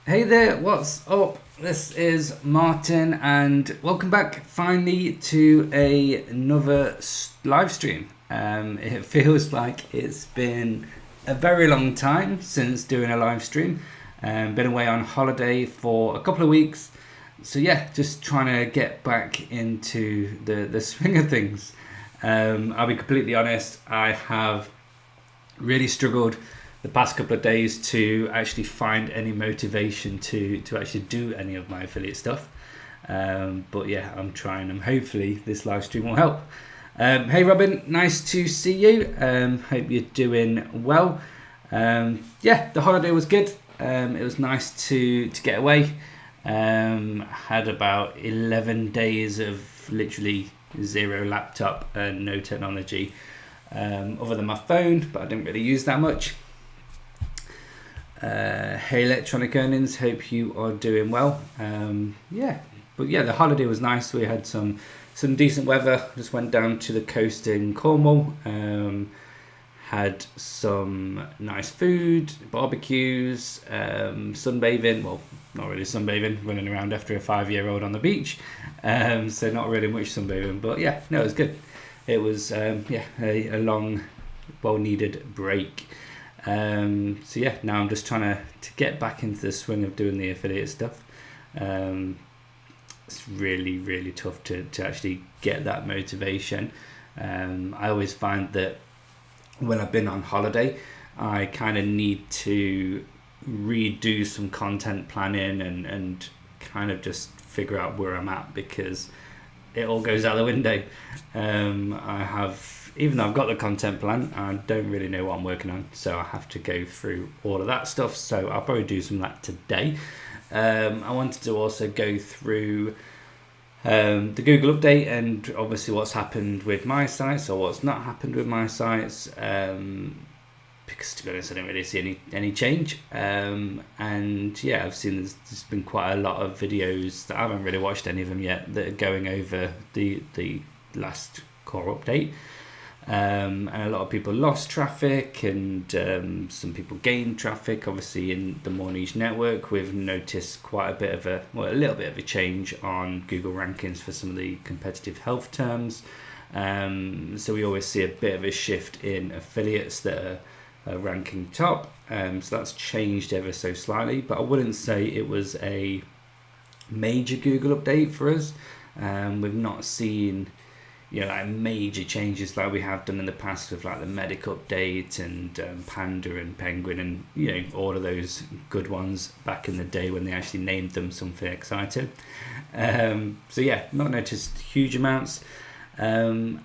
Hey there, what's up? This is Martin and welcome back finally to another live stream. It feels like it's been a very long time since doing a live stream. Been away on holiday for a couple of weeks. So yeah, just trying to get back into the swing of things. I'll be completely honest, I have really struggled the past couple of days to actually find any motivation to actually do any of my affiliate stuff. But yeah, I'm trying and hopefully this live stream will help. Hey Robin, nice to see you. Hope you're doing well. Yeah, the holiday was good. It was nice to get away. Had about 11 days of literally zero laptop and no technology other than my phone, but I didn't really use that much. Hey Electronic Earnings, hope you are doing well. Yeah, the holiday was nice. We had some decent weather. Just went down to the coast in Cornwall. Had some nice food, barbecues, sunbathing. Well, not really sunbathing, running around after a 5-year-old on the beach. So not really much sunbathing, but yeah, no, it was good. It was a long, well-needed break. So yeah, now I'm just trying to get back into the swing of doing the affiliate stuff. It's really tough to actually get that motivation. I always find that when I've been on holiday, I kind of need to redo some content planning and kind of just figure out where I'm at, because it all goes out the window. Even though I've got the content plan, I don't really know what I'm working on, so I have to go through all of that stuff. So I'll probably do some of that today. I wanted to also go through the Google update and obviously what's happened with my sites or what's not happened with my sites, because to be honest I don't really see any change. And yeah, I've seen there's been quite a lot of videos that I haven't really watched any of them yet that are going over the last core update. And a lot of people lost traffic and some people gained traffic. Obviously in the More Niche network we've noticed quite a little bit of a change on Google rankings for some of the competitive health terms. So we always see a bit of a shift in affiliates that are ranking top. So that's changed ever so slightly, but I wouldn't say it was a major Google update for us. We've not seen like major changes like we have done in the past with like the Medic update and Panda and Penguin and all of those good ones back in the day when they actually named them something exciting. So yeah, not noticed huge amounts. And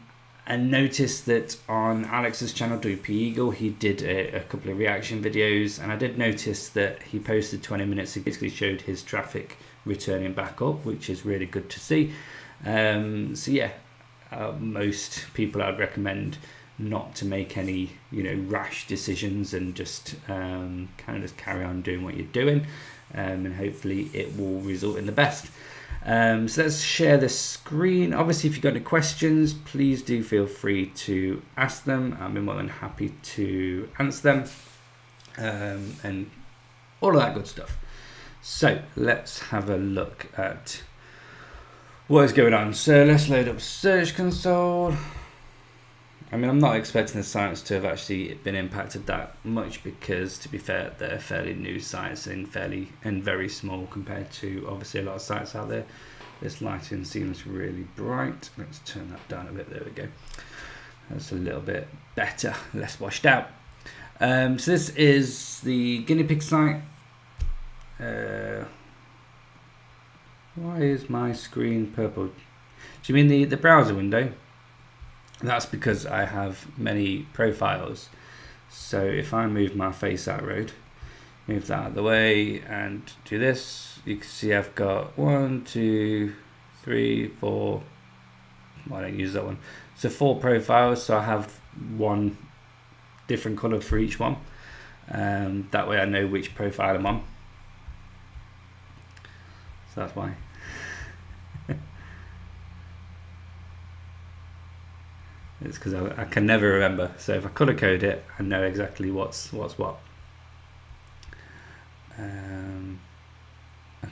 noticed that on Alex's channel, WP Eagle, he did a couple of reaction videos, and I did notice that he posted 20 minutes. He basically showed his traffic returning back up, which is really good to see. So yeah, most people I'd recommend not to make any rash decisions and just kind of just carry on doing what you're doing, and hopefully it will result in the best. So let's share the screen. Obviously if you've got any questions, please do feel free to ask them. I'll be more than happy to answer them, and all of that good stuff. So let's have a look at what is going on. So let's load up Search Console. I mean, I'm not expecting the sites to have actually been impacted that much because, to be fair, they're fairly new sites and very small compared to obviously a lot of sites out there. This lighting seems really bright. Let's turn that down a bit. There we go. That's a little bit better, less washed out. So this is the guinea pig site. Why is my screen purple? Do you mean the browser window? That's because I have many profiles. So if I move my face out road, move that out of the way and do this, you can see I've got 1, 2, 3, 4. Well, I don't use that one. So 4 profiles. So I have one different color for each one. That way I know which profile I'm on. So that's why. It's because I can never remember. So if I color code it, I know exactly what's what.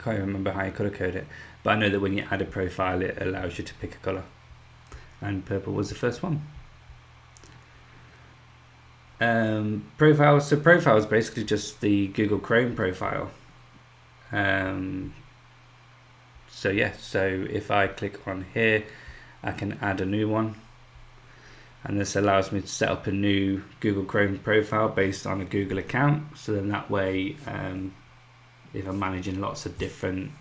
can't even remember how you colour code it, but I know that when you add a profile, it allows you to pick a colour, and purple was the first one. Profile. So profile is basically just the Google Chrome profile. So yeah, so if I click on here, I can add a new one, and this allows me to set up a new Google Chrome profile based on a Google account. So then that way, if I'm managing lots of different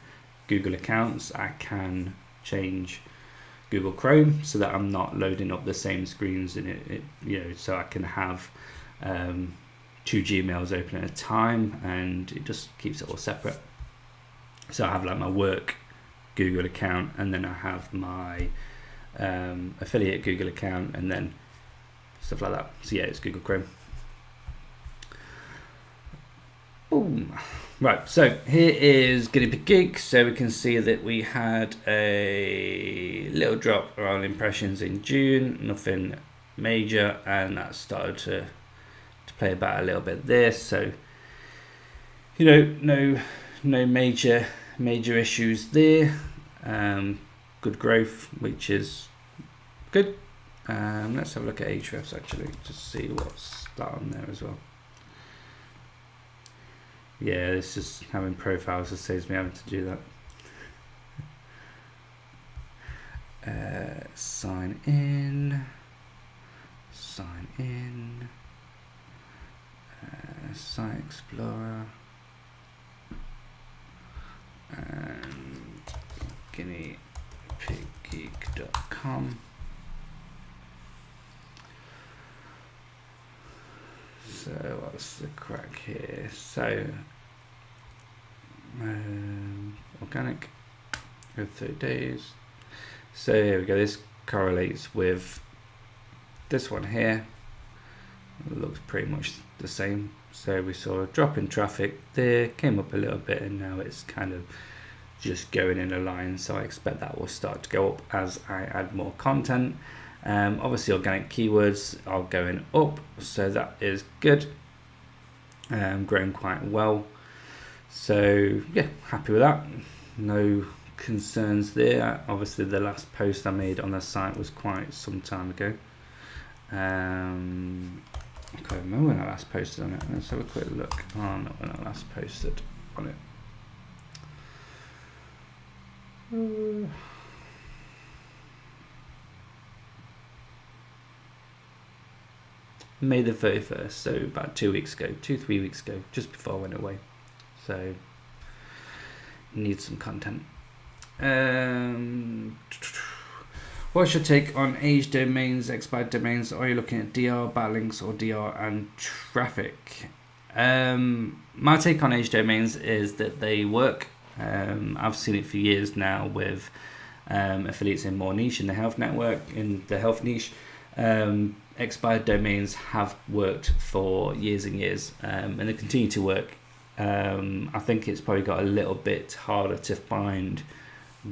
Google accounts, I can change Google Chrome so that I'm not loading up the same screens in it, you know, so I can have 2 Gmails open at a time, and it just keeps it all separate. So I have like my work Google account, and then I have my affiliate Google account, and then stuff like that. So yeah, it's Google Chrome. Boom. Right, so here is Guinea Pig Geek. So we can see that we had a little drop around impressions in June, nothing major, and that started to play about a little bit there. So, you know, no major issues there. Good growth, which is good. Let's have a look at Ahrefs actually, to see what's that on there as well. Yeah, this is having profiles that saves me having to do that. Sign in. Site Explorer. And guineapiggeek.com. So what's the crack here? So organic over 30 days. So here we go. This correlates with this one here. It looks pretty much the same. So we saw a drop in traffic there, came up a little bit, and now it's kind of just going in a line. So I expect that will start to go up as I add more content. Obviously organic keywords are going up, so that is good. Growing quite well. So yeah, happy with that. No concerns there. Obviously the last post I made on the site was quite some time ago. I can't remember when I last posted on it. Let's have a quick look. Oh, not when I last posted on it. May the 31st, so about 2 weeks ago, 2-3 weeks ago, just before I went away. So need some content. What's your take on aged domains, expired domains? Are you looking at DR, backlinks, or DR and traffic? My take on aged domains is that they work. I've seen it for years now with affiliates in more niche, in the health network, in the health niche. Expired domains have worked for years and years, and they continue to work. I think it's probably got a little bit harder to find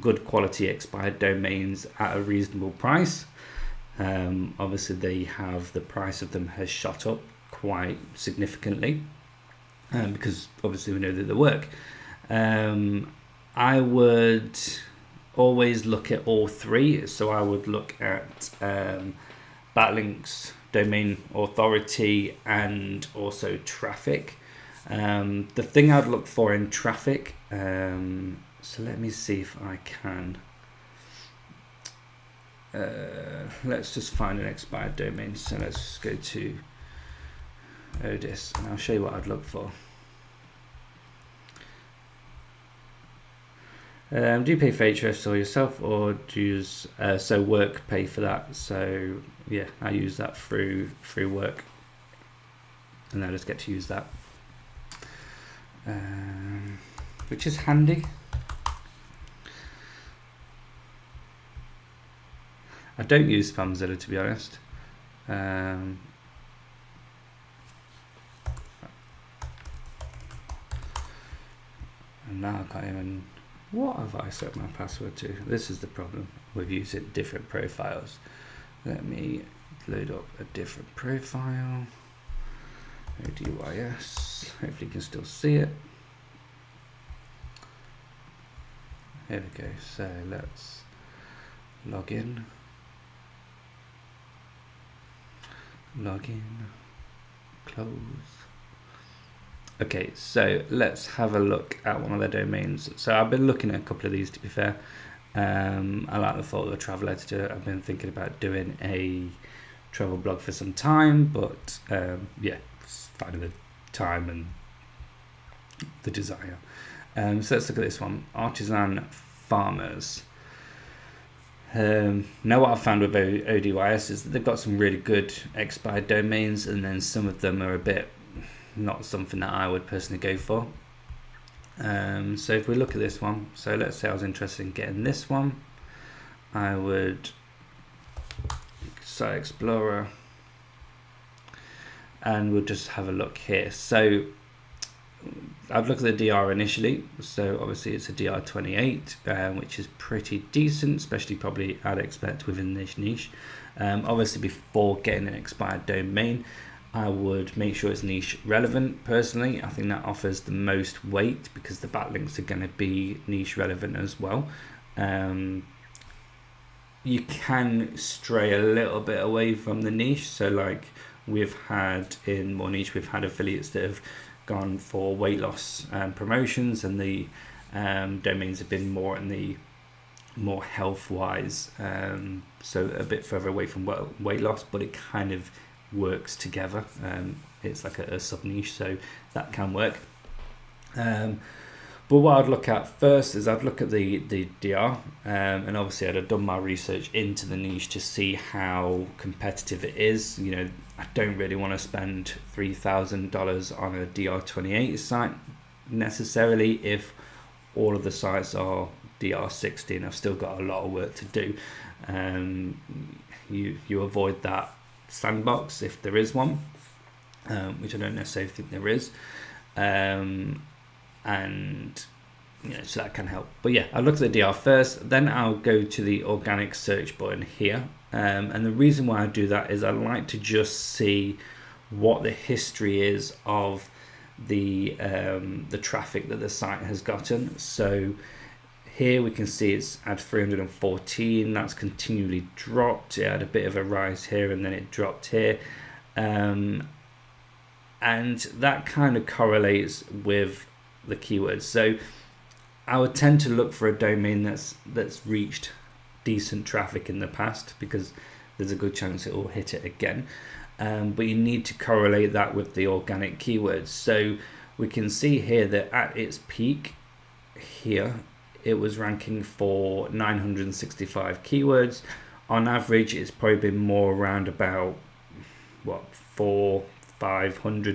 good quality expired domains at a reasonable price. Obviously the price of them has shot up quite significantly, because obviously we know that they work. I would always look at all three. So I would look at backlinks, domain authority, and also traffic. The thing I'd look for in traffic, so let me see if I can. Let's just find an expired domain. So let's just go to Odis, and I'll show you what I'd look for. Do you pay for Ahrefs or yourself, or do you use so work pay for that? So yeah, I use that through work, and I just get to use that, which is handy. I don't use Spamzilla, to be honest. And now I can't even. What have I set my password to? This is the problem with using different profiles. Let me load up a different profile. ODYS. Hopefully you can still see it. Here we go. So let's log in. Login, close. Okay, so let's have a look at one of their domains. So I've been looking at a couple of these, to be fair. I like the thought of a travel editor. I've been thinking about doing a travel blog for some time, but yeah, finding the time and the desire. So let's look at this one, Artisan Farmers. Now what I've found with ODYS is that they've got some really good expired domains, and then some of them are a bit not something that I would personally go for. So if we look at this one, so let's say I was interested in getting this one, I would Site Explorer, and we'll just have a look here. So I've looked at the DR initially, so obviously it's a DR28, which is pretty decent, especially probably I'd expect within this niche. Obviously before getting an expired domain, I would make sure it's niche relevant. Personally, I think that offers the most weight because the backlinks are going to be niche relevant as well. You can stray a little bit away from the niche, so like we've had in more niche, we've had affiliates that have gone for weight loss promotions, and the domains have been more in the more health wise, so a bit further away from weight loss, but it kind of works together. It's like a sub niche, so that can work. But what I'd look at first is I'd look at the DR, and obviously I'd have done my research into the niche to see how competitive it is. You know, I don't really want to spend $3,000 on a DR28 site necessarily if all of the sites are DR60 and I've still got a lot of work to do. You avoid that sandbox if there is one, which I don't necessarily think there is. And you know, so that can help. But yeah, I'll look at the DR first, then I'll go to the organic search button here, and the reason why I do that is I like to just see what the history is of the traffic that the site has gotten. So here we can see it's at 314, that's continually dropped. It had a bit of a rise here and then it dropped here, and that kind of correlates with the keywords. So I would tend to look for a domain that's reached decent traffic in the past, because there's a good chance it will hit it again. But you need to correlate that with the organic keywords. So we can see here that at its peak here, it was ranking for 965 keywords. On average, it's probably been more around about what, 400-500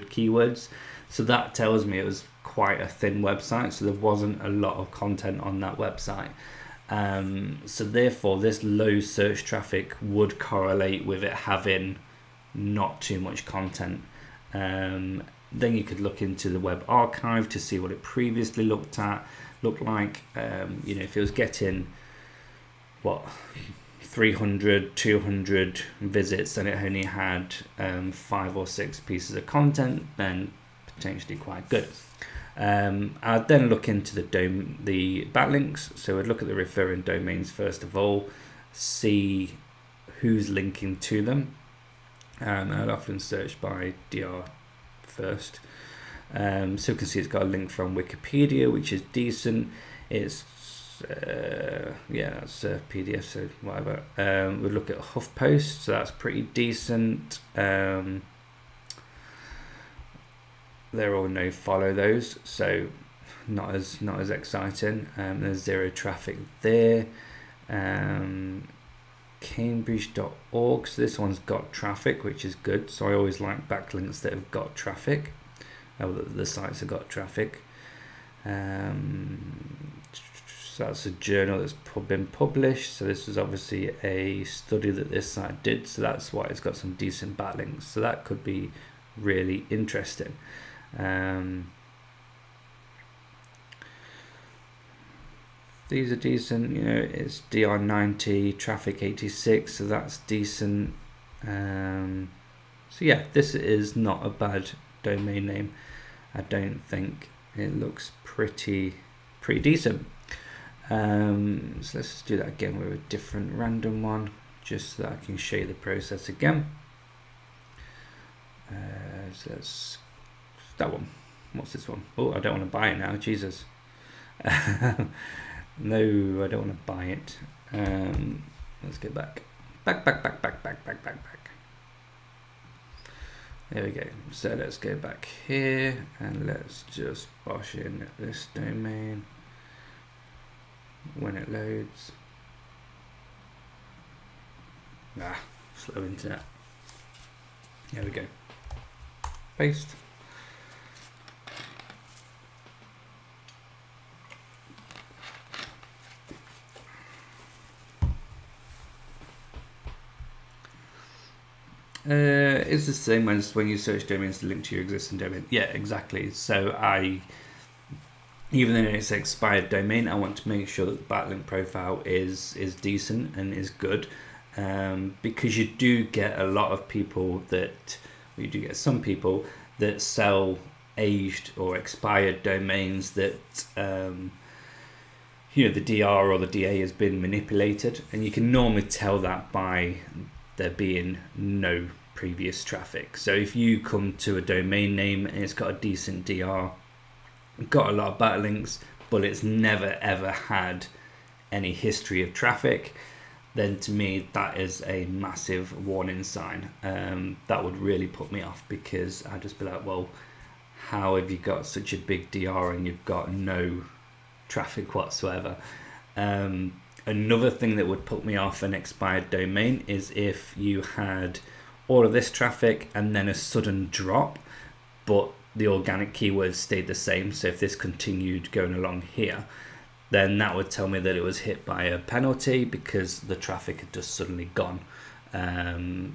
keywords. So that tells me it was quite a thin website, so there wasn't a lot of content on that website. So therefore this low search traffic would correlate with it having not too much content. Then you could look into the web archive to see what it previously looked like. You know, if it was getting what, 300, 200 visits and it only had 5 or 6 pieces of content, then potentially quite good. I'd then look into the backlinks. So I'd look at the referring domains first of all, see who's linking to them, and I'd often search by DR first. So you can see it's got a link from Wikipedia, which is decent. It's yeah, that's a PDF, so whatever. We'll look at HuffPost, so that's pretty decent. They're all no follow those, so not as exciting. There's zero traffic there. Cambridge.org, so this one's got traffic, which is good. So I always like backlinks that have got traffic. The sites have got traffic. So that's a journal that's been published. So this was obviously a study that this site did. So that's why it's got some decent backlinks. So that could be really interesting. These are decent, you know, it's DR90, traffic 86, so that's decent. So yeah, this is not a bad domain name. I don't think it looks pretty decent. So let's just do that again with a different random one, just so that I can show you the process again. So that's that one. What's this one? Oh, I don't want to buy it now, Jesus. No, I don't want to buy it. Let's get back. Back. There we go. So let's go back here and let's just bosh in this domain when it loads. Slow internet. There we go. Paste. It's the same as when you search domains to link to your existing domain. Yeah, exactly. So even though it's an expired domain, I want to make sure that the backlink profile is decent and is good, because you do get a lot of people you do get some people that sell aged or expired domains that the DR or the DA has been manipulated, and you can normally tell that by there being no previous traffic. So if you come to a domain name and it's got a decent DR, got a lot of backlinks, but it's never ever had any history of traffic, then to me that is a massive warning sign. That would really put me off, because I'd just be like, well, how have you got such a big DR and you've got no traffic whatsoever? Another thing that would put me off an expired domain is if you had all of this traffic and then a sudden drop, but the organic keywords stayed the same. So if this continued going along here, then that would tell me that it was hit by a penalty because the traffic had just suddenly gone.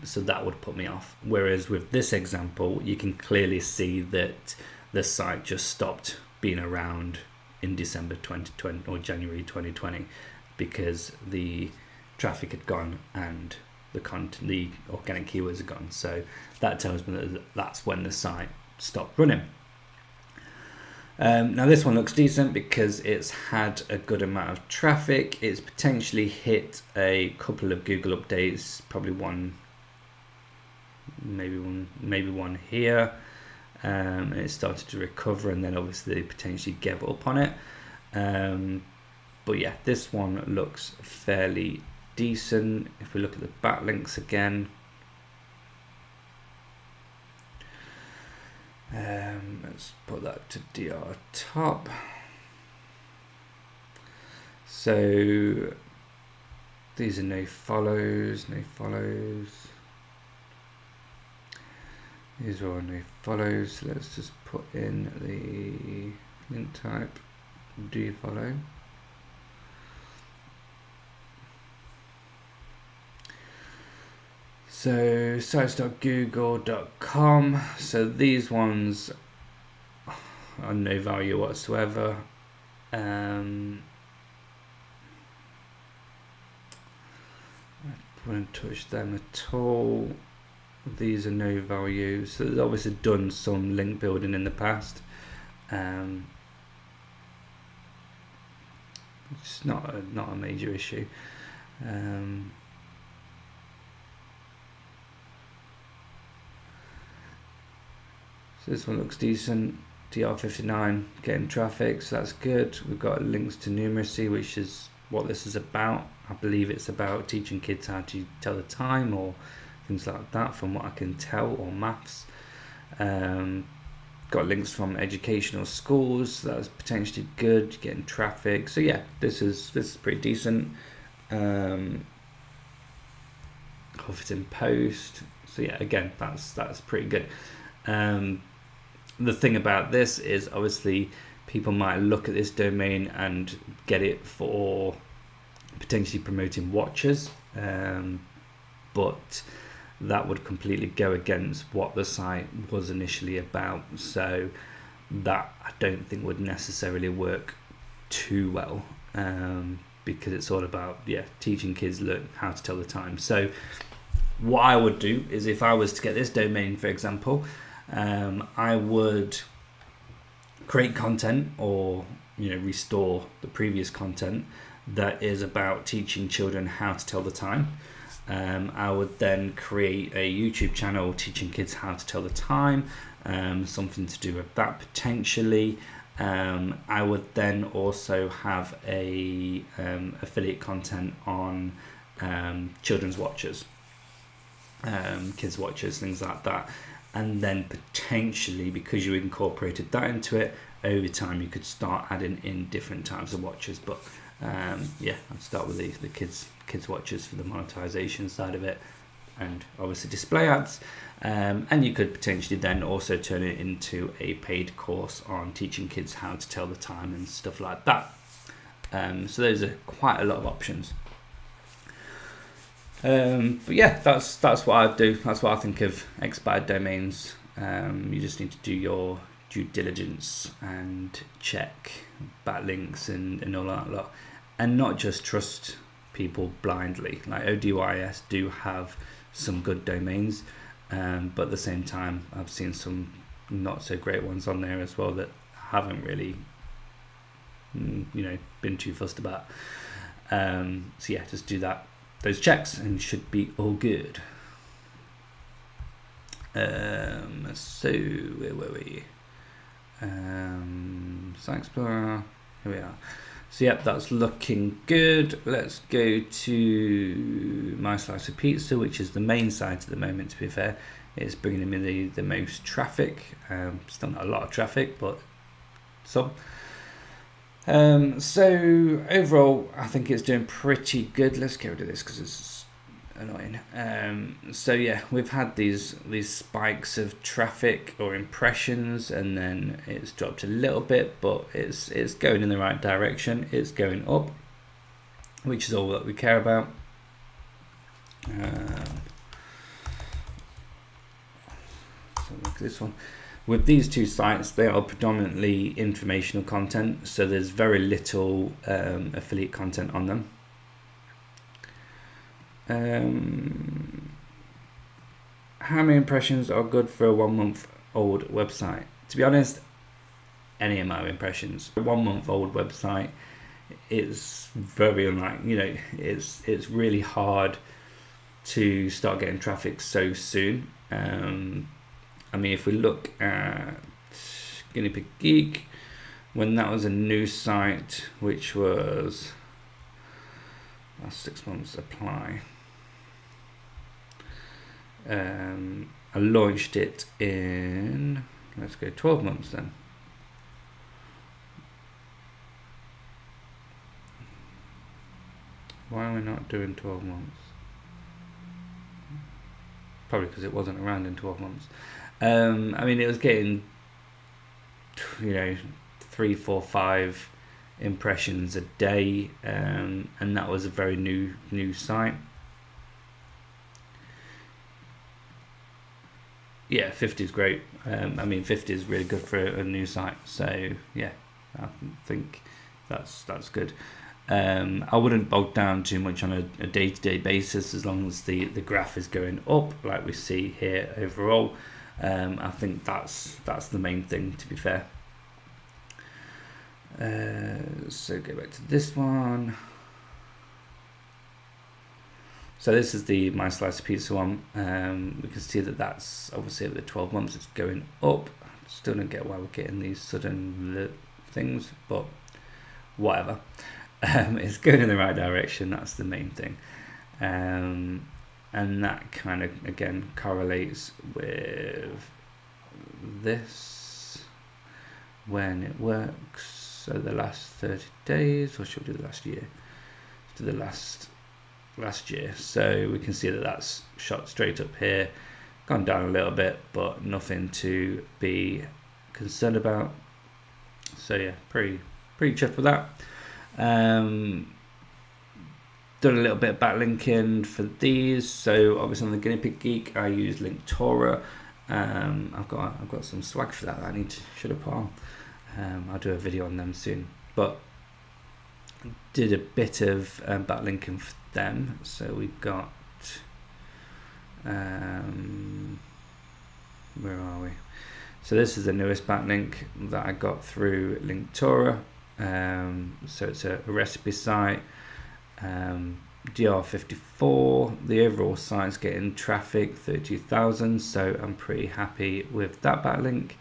So that would put me off. Whereas with this example, you can clearly see that the site just stopped being around in December 2020 or January 2020, because the traffic had gone and the organic keywords are gone. So that tells me that that's when the site stopped running. Now this one looks decent because it's had a good amount of traffic. It's potentially hit a couple of Google updates, probably maybe one here. And it started to recover, and then obviously they potentially gave up on it. But yeah, this one looks fairly decent. If we look at the backlinks again, let's put that to DR top. So these are no follows. These are all no follows. Let's just put in the link type. Do you follow? So sites.google.com. So these ones are no value whatsoever. I wouldn't touch them at all. These are no value. So they've obviously done some link building in the past. It's not a major issue. So this one looks decent. DR59 getting traffic, so that's good. We've got links to numeracy, which is what this is about. I believe it's about teaching kids how to tell the time or things like that, from what I can tell, or maths. Got links from educational schools, so that's potentially good, getting traffic. So yeah, this is pretty decent. If in post, so yeah, again, that's pretty good. The thing about this is obviously people might look at this domain and get it for potentially promoting watches, but that would completely go against what the site was initially about. So that I don't think would necessarily work too well, because it's all about teaching kids how to tell the time. So what I would do is, if I was to get this domain, for example, I would create content or restore the previous content, that is about teaching children how to tell the time. I would then create a YouTube channel teaching kids how to tell the time, something to do with that potentially. I would then also have a affiliate content on children's watches, kids watches, things like that. And then potentially, because you incorporated that into it, over time you could start adding in different types of watches. But yeah, I'd start with the kids watches for the monetization side of it, and obviously display ads. And you could potentially then also turn it into a paid course on teaching kids how to tell the time and stuff like that. So those are quite a lot of options. But yeah, that's what I do. That's what I think of expired domains. You just need to do your due diligence and check backlinks and all that lot, and not just trust people blindly. Like ODYS do have some good domains, but at the same time I've seen some not so great ones on there as well that haven't really been too fussed about. So yeah, just do those checks and should be all good. So where were we? Site Explorer, here we are. So yep, that's looking good. Let's go to My Slice of Pizza, which is the main site at the moment. To be fair, it's bringing me the most traffic. Still not a lot of traffic, but some. So overall, I think it's doing pretty good. Let's get rid of this because it's annoying. So yeah, we've had these spikes of traffic or impressions, and then it's dropped a little bit, but it's going in the right direction. It's going up, which is all that we care about. So look at this one. With these two sites, they are predominantly informational content, so there's very little affiliate content on them. How many impressions are good for a 1 month old website? To be honest, any amount of impressions. A 1 month old website is very unlikely. It's really hard to start getting traffic so soon. I mean, if we look at Guinea Pig Geek, when that was a new site, which was last 6 months supply, I launched it in, let's go 12 months then. Why are we not doing 12 months? Probably because it wasn't around in 12 months. I mean, it was getting 3, 4, 5 impressions a day, and that was a very new site. Yeah, 50 is great. I mean, 50 is really good for a new site. So yeah, I think that's good. I wouldn't bog down too much on a day-to-day basis, as long as the graph is going up like we see here overall. I think that's the main thing, to be fair. So go back to this one. So this is the My Slice of Pizza one. We can see that's obviously over the 12 months it's going up. Still don't get why we're getting these sudden things, but whatever. It's going in the right direction. That's the main thing. And that kind of again correlates with this when it works. So the last 30 days, or should we do the last year? Let's do the last year. So we can see that that's shot straight up here, gone down a little bit, but nothing to be concerned about. So yeah, pretty chuffed with that. Done a little bit of backlinking for these. So obviously on the Guinea Pig Geek, I use Linktora. I've got some swag for that I should have put on. I'll do a video on them soon. But did a bit of backlinking for them. So we got where are we? So this is the newest backlink that I got through Linktora. So it's a recipe site. DR54, the overall site's getting traffic 32,000, so I'm pretty happy with that backlink.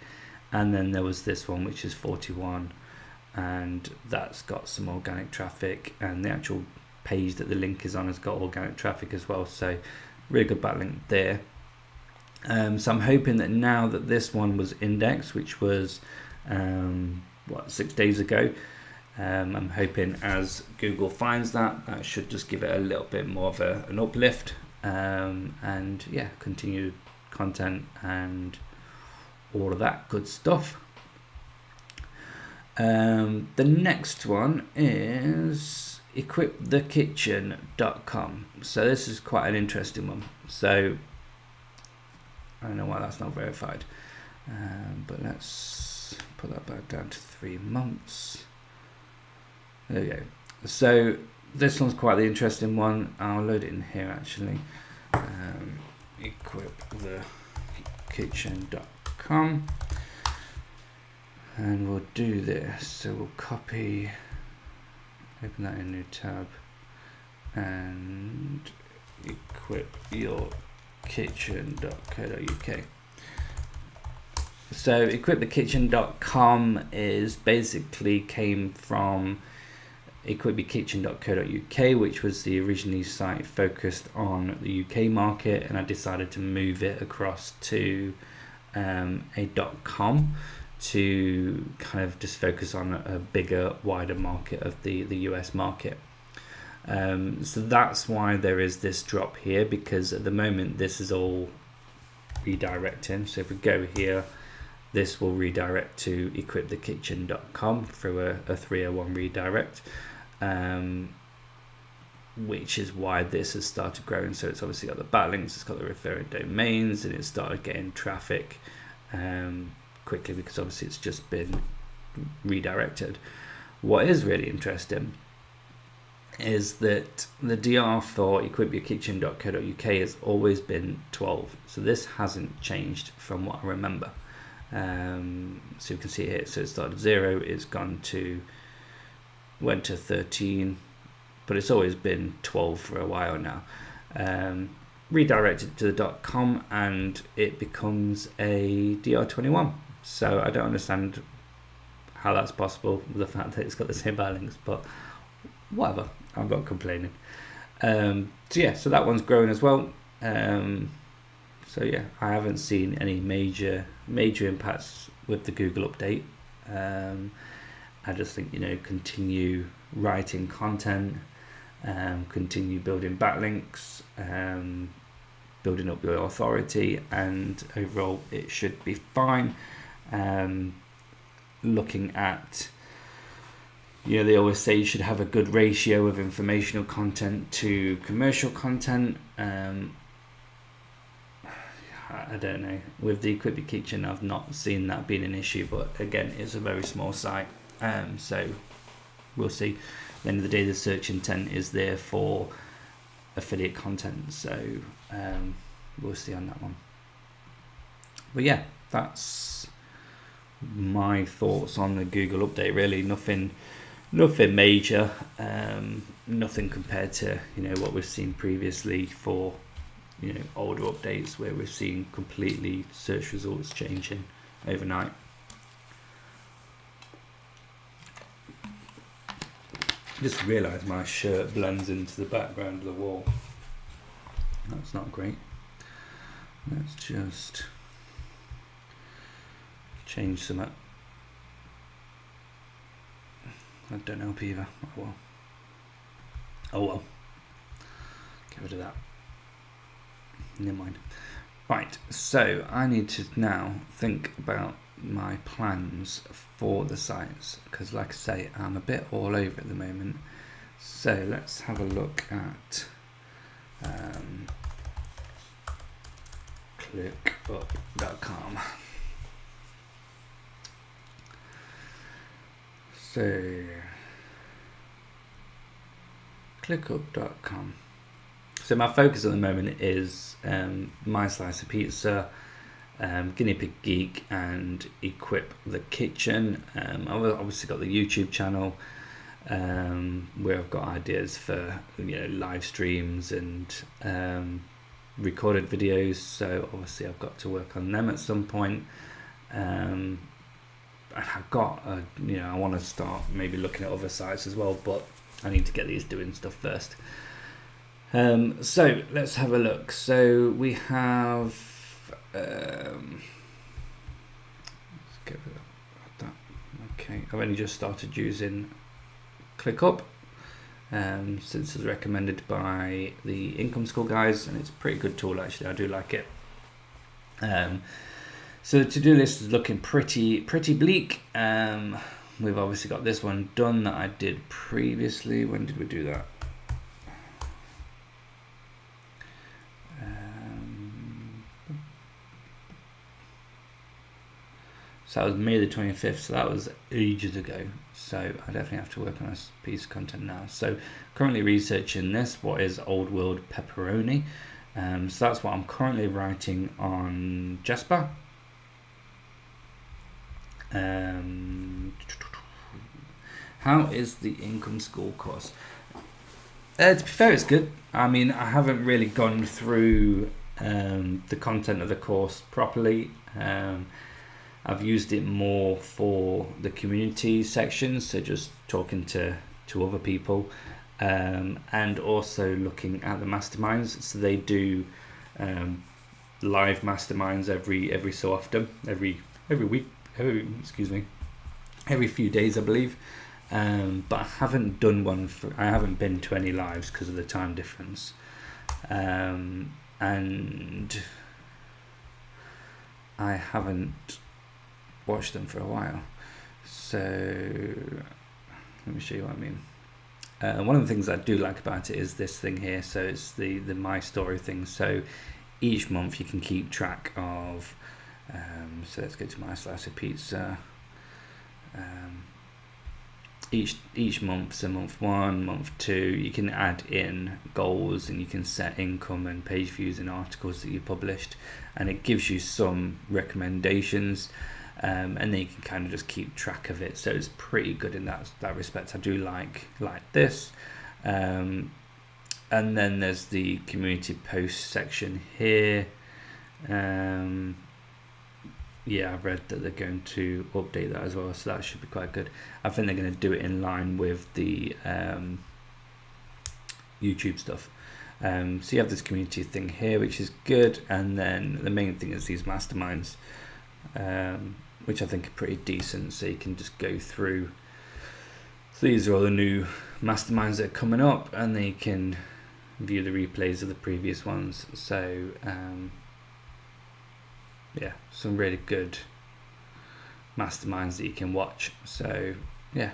And then there was this one which is 41, and that's got some organic traffic, and the actual page that the link is on has got organic traffic as well, so really good backlink there. So I'm hoping that now that this one was indexed, which was 6 days ago, I'm hoping as Google finds that should just give it a little bit more of an uplift, and yeah, continued content and all of that good stuff. The next one is equipthekitchen.com. So this is quite an interesting one. So I don't know why that's not verified, but let's put that back down to 3 months. There we go. So this one's quite the interesting one. I'll load it in here actually. Equipthekitchen.com, and we'll do this. So we'll copy, open that in a new tab, and equipyourkitchen.co.uk. So equipthekitchen.com is basically came from equipyourkitchen.co.uk, which was the originally site focused on the UK market, and I decided to move it across to a .com to kind of just focus on a bigger, wider market of the US market. So that's why there is this drop here, because at the moment this is all redirecting. So if we go here, this will redirect to equipthekitchen.com through a 301 redirect, which is why this has started growing. So it's obviously got the backlinks, it's got the referring domains, and it started getting traffic quickly because obviously it's just been redirected. What is really interesting is that the DR for equipyourkitchen.co.uk has always been 12, so this hasn't changed from what I remember. So you can see here, so it started 0, it's went to 13, but it's always been 12 for a while now. Redirected to the .com, and it becomes a DR21. So I don't understand how that's possible with the fact that it's got the same backlinks, but whatever, I'm not complaining. So yeah, so that one's growing as well. So yeah, I haven't seen any major impacts with the Google update. I just think, continue writing content, continue building backlinks, building up your authority, and overall it should be fine. Looking at, they always say you should have a good ratio of informational content to commercial content. I don't know. With the Equip Your Kitchen, I've not seen that being an issue, but again, it's a very small site, so we'll see. At the end of the day, the search intent is there for affiliate content, so we'll see on that one. But yeah, that's my thoughts on the Google update. Really, nothing major, nothing compared to what we've seen previously for older updates, where we've seen completely search results changing overnight. Just realised my shirt blends into the background of the wall. That's not great. Let's just change some up. That don't help either. Oh well. Get rid of that. Never mind. Right, so I need to now think about my plans for the sites, because like I say, I'm a bit all over at the moment. So let's have a look at clickup.com. So clickup.com. So my focus at the moment is My Slice of Pizza, Guinea Pig Geek and Equip the Kitchen. I've obviously got the YouTube channel where I've got ideas for live streams and recorded videos, so obviously I've got to work on them at some point. I've got I want to start maybe looking at other sites as well, but I need to get these doing stuff first. So let's have a look. So we have let's get rid of that. Okay, I've only just started using ClickUp since it was recommended by the Income School guys, and it's a pretty good tool actually. I do like it. So the to-do list is looking pretty bleak. We've obviously got this one done that I did previously. When did we do that? So that was May the 25th, so that was ages ago. So I definitely have to work on this piece of content now. So currently researching this, what is Old World Pepperoni? So that's what I'm currently writing on Jasper. How is the Income School course? To be fair, it's good. I mean, I haven't really gone through the content of the course properly. I've used it more for the community section, so just talking to other people, and also looking at the masterminds. So they do live masterminds every so often, every week, every few days, I believe. But I haven't done one I haven't been to any lives because of the time difference, and I haven't watched them for a while. So let me show you what I mean. One of the things I do like about it is this thing here. So it's the My Story thing. So each month you can keep track of. So let's go to My Slice of Pizza. Each month, so month 1, month 2, you can add in goals and you can set income and page views and articles that you published, and it gives you some recommendations, and then you can kind of just keep track of it. So it's pretty good in that respect. I do like this. And then there's the community post section here. Yeah, I've read that they're going to update that as well, so that should be quite good. I think they're going to do it in line with the YouTube stuff. So you have this community thing here, which is good, and then the main thing is these masterminds, which I think are pretty decent. So you can just go through. So these are all the new masterminds that are coming up, and then you can view the replays of the previous ones. So yeah, some really good masterminds that you can watch. So yeah,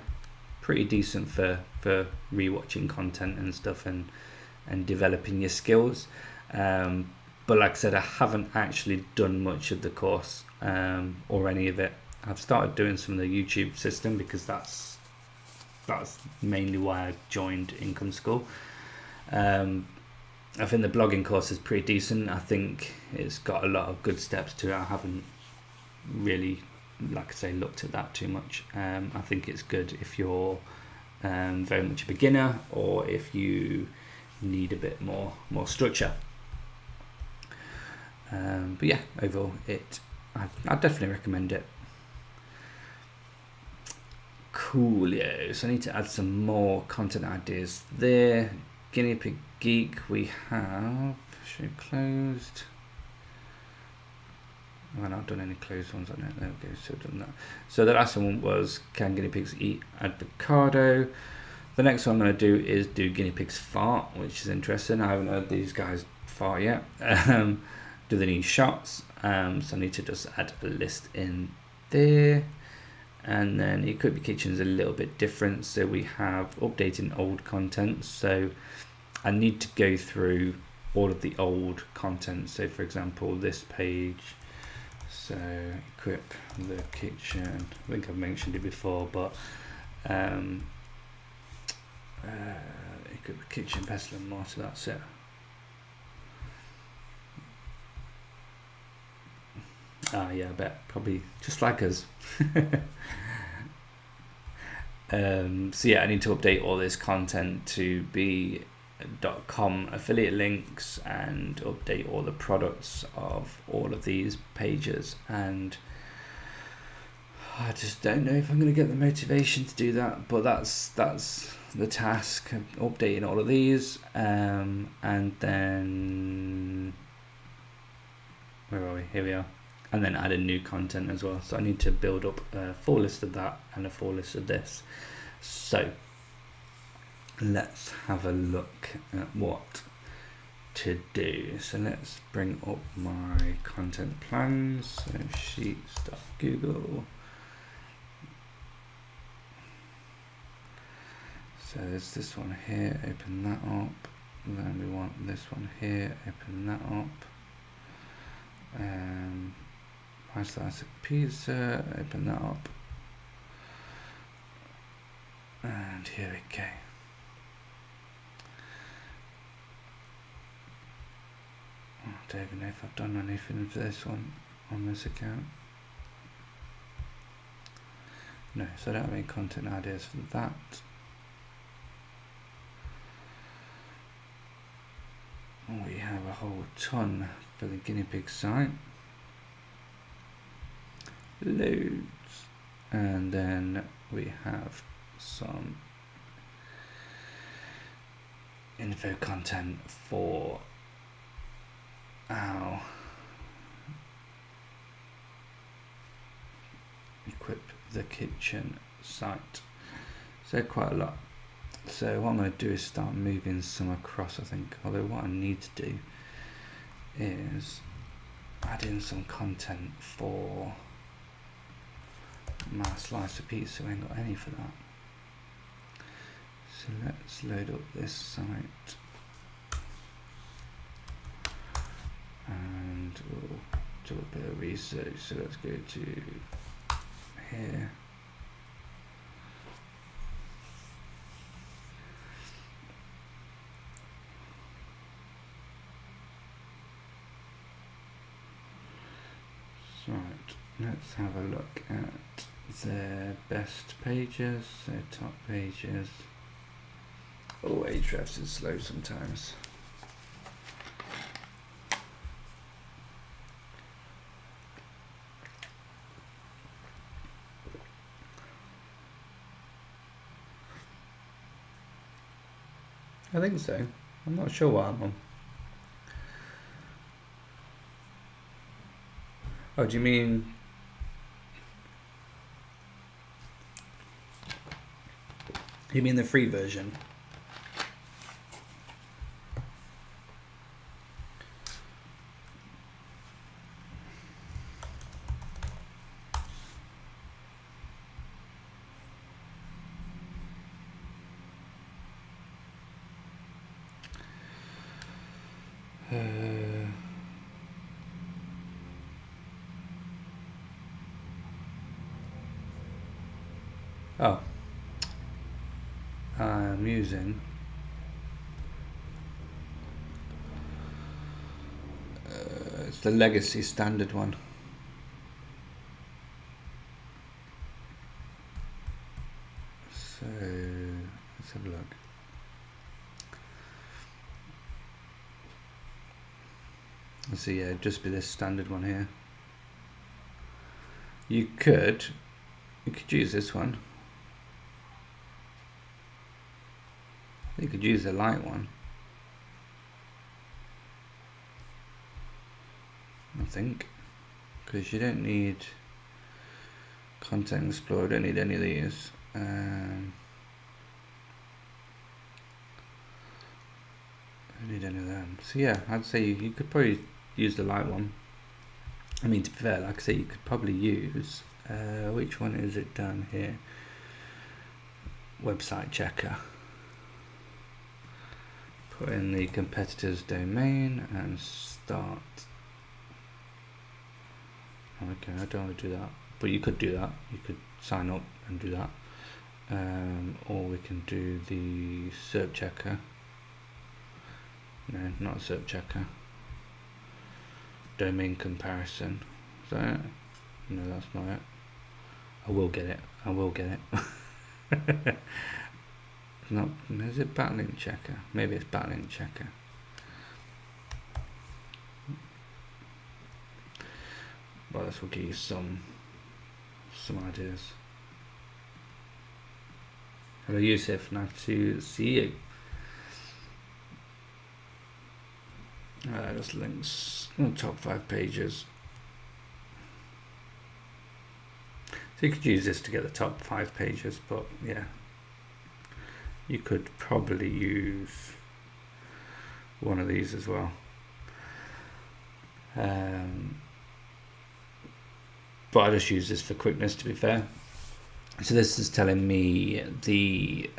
pretty decent for rewatching content and stuff and developing your skills. But like I said, I haven't actually done much of the course or any of it. I've started doing some of the YouTube system because that's mainly why I joined Income School. I think the blogging course is pretty decent. I think it's got a lot of good steps to it. I haven't really, like I say, looked at that too much. I think it's good if you're very much a beginner, or if you need a bit more structure. But yeah, overall, I definitely recommend it. Coolio. So I need to add some more content ideas there. Guinea Pig Geek, we have show closed. I've not done any closed ones on it. There we go, so I've done that. So the last one was, can guinea pigs eat avocado? The next one I'm going to do is do guinea pigs fart, which is interesting. I haven't heard these guys fart yet. Do they need shots? So I need to just add a list in there. And then Equip the Kitchen is a little bit different. So we have updating old content. So I need to go through all of the old content. So for example, this page. So Equip the Kitchen. I think I've mentioned it before, but Equip the Kitchen, pestle and mortar, that's it. Yeah, I bet. Probably just like us. So yeah, I need to update all this content to be .com affiliate links and update all the products of all of these pages, and I just don't know if I'm going to get the motivation to do that, but that's the task, updating all of these, and then where are we? Here we are. And then adding new content as well. So I need to build up a full list of that and a full list of this. So let's have a look at what to do. So let's bring up my content plans. So sheets.google. So there's this one here, open that up. And then we want this one here, open that up. My slice of pizza, open that up. And here we go. I don't even know if I've done anything for this one on this account. No, so I don't have any content ideas for that. We have a whole ton for the guinea pig site. Loads. And then we have some info content for our equip the kitchen site. So quite a lot. So what I'm going to do is start moving some across, I think. Although what I need to do is add in some content for my slice of pizza. I ain't got any for that. So let's load up this site. And we'll do a bit of research. So let's go to here. Right, let's have a look at their best pages, their top pages. Oh, Ahrefs is slow sometimes. I think so. I'm not sure what I'm on. Oh, do you mean the free version? Oh, I'm using it's the legacy standard one. So let's have a look. Let's see, yeah, just be this standard one here. You could use this one. You could use the light one, I think, because you don't need Content Explorer, don't need any of these. Don't need any of them. So yeah, I'd say you could probably use the light one. I mean, to be fair, like I say, you could probably use which one is it down here? Website checker. Put in the competitor's domain and start. Okay, I don't want to do that, but you could do that. You could sign up and do that, or we can do the SERP checker. No, not SERP checker. Domain comparison. Is that it? No, that's not it. I will get it. I will get it. Not, is it backlink checker? Maybe it's backlink checker. Well, this will give you some ideas. Hello Yusuf, nice to see you. Just links on the top 5 pages. So you could use this to get the top 5 pages, but yeah, you could probably use one of these as well. But I just use this for quickness, to be fair. So this is telling me the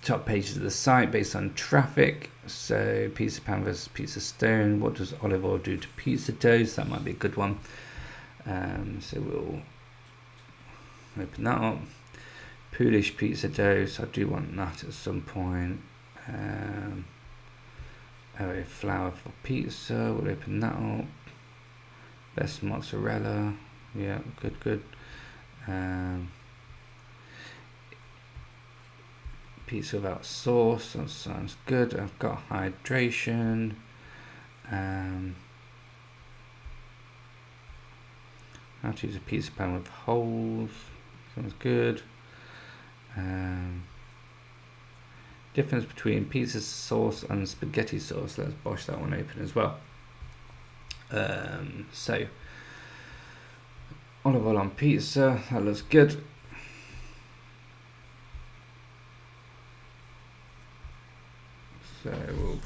top pages of the site based on traffic. So pizza pan versus pizza stone. What does olive oil do to pizza dough? So that might be a good one. So we'll open that up. Polish pizza dough. So I do want that at some point. Flour for pizza. We'll open that up. Best mozzarella. Yeah, good. Pizza without sauce, that sounds good. I've got hydration. How to use a pizza pan with holes, sounds good. Difference between pizza sauce and spaghetti sauce. Let's bosh that one open as well. So olive oil on pizza, that looks good. So we'll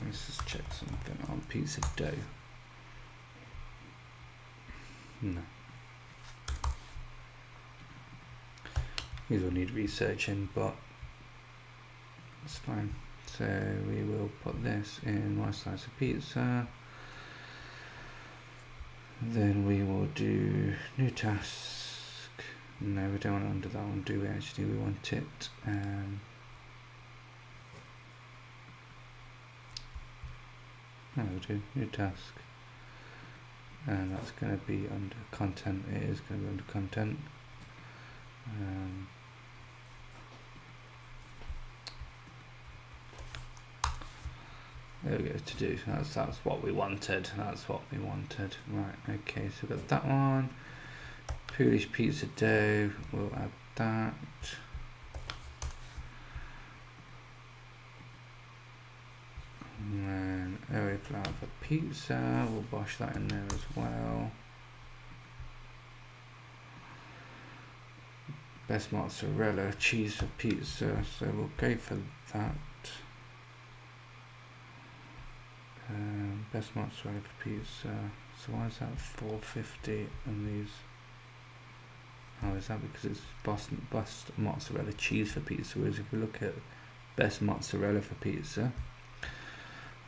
let's just check something on pizza dough. No. These will need researching, but that's fine. So we will put this in one slice of pizza. Then we will do new task. No, we don't want to undo that one, do we? Actually, we want it. No, we'll do new task. And that's going to be under content. It is going to be under content. There we go, to do. That's what we wanted. That's what we wanted. Right, okay, so we've got that one. Polish pizza dough, we'll add that. And then flour for pizza, we'll bosh that in there as well. Best mozzarella, cheese for pizza, so we'll go for that. Best mozzarella for pizza. So why is that $4.50 and these? Oh, is that because it's best mozzarella cheese for pizza? Whereas if we look at best mozzarella for pizza,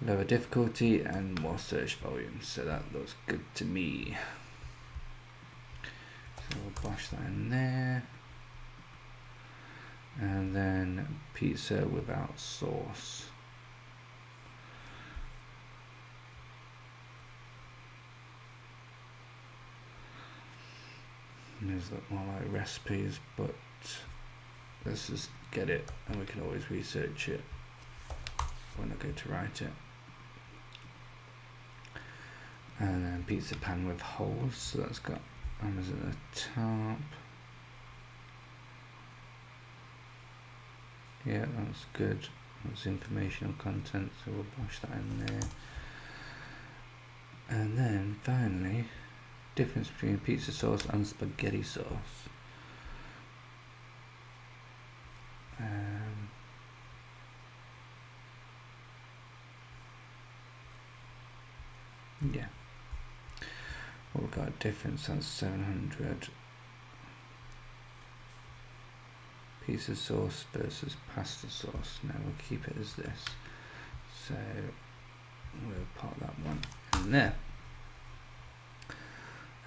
lower difficulty and more search volume. So that looks good to me. So we'll bosh that in there. And then pizza without sauce. These look more like recipes, but let's just get it and we can always research it when I go to write it. And then pizza pan with holes, so that's got Amazon at the top. Yeah, that's good. That's informational content, so we'll push that in there. And then finally, difference between pizza sauce and spaghetti sauce. Yeah. Well, we've got a difference on 700. Pizza sauce versus pasta sauce. Now we'll keep it as this. So we'll pop that one in there.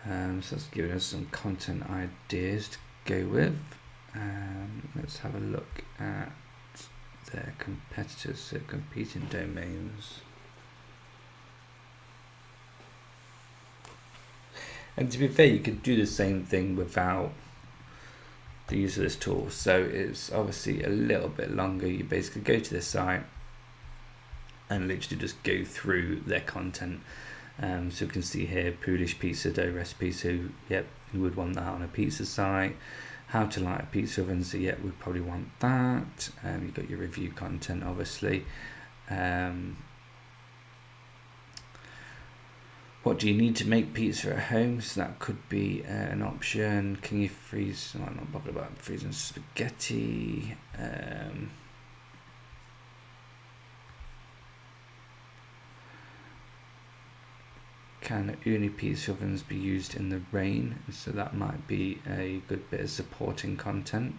So that's giving us some content ideas to go with. Let's let's have a look at their competitors, so competing domains. And to be fair, you could do the same thing without the use of this tool. So it's obviously a little bit longer. You basically go to the site and literally just go through their content. So you can see here, Polish pizza dough recipe. So yep, you would want that on a pizza site. How to light a pizza oven. So yep, we'd probably want that. You've got your review content, obviously. What do you need to make pizza at home? So that could be an option. Can you freeze? I'm not bothered about freezing spaghetti. Can uni pizza ovens be used in the rain? So that might be a good bit of supporting content.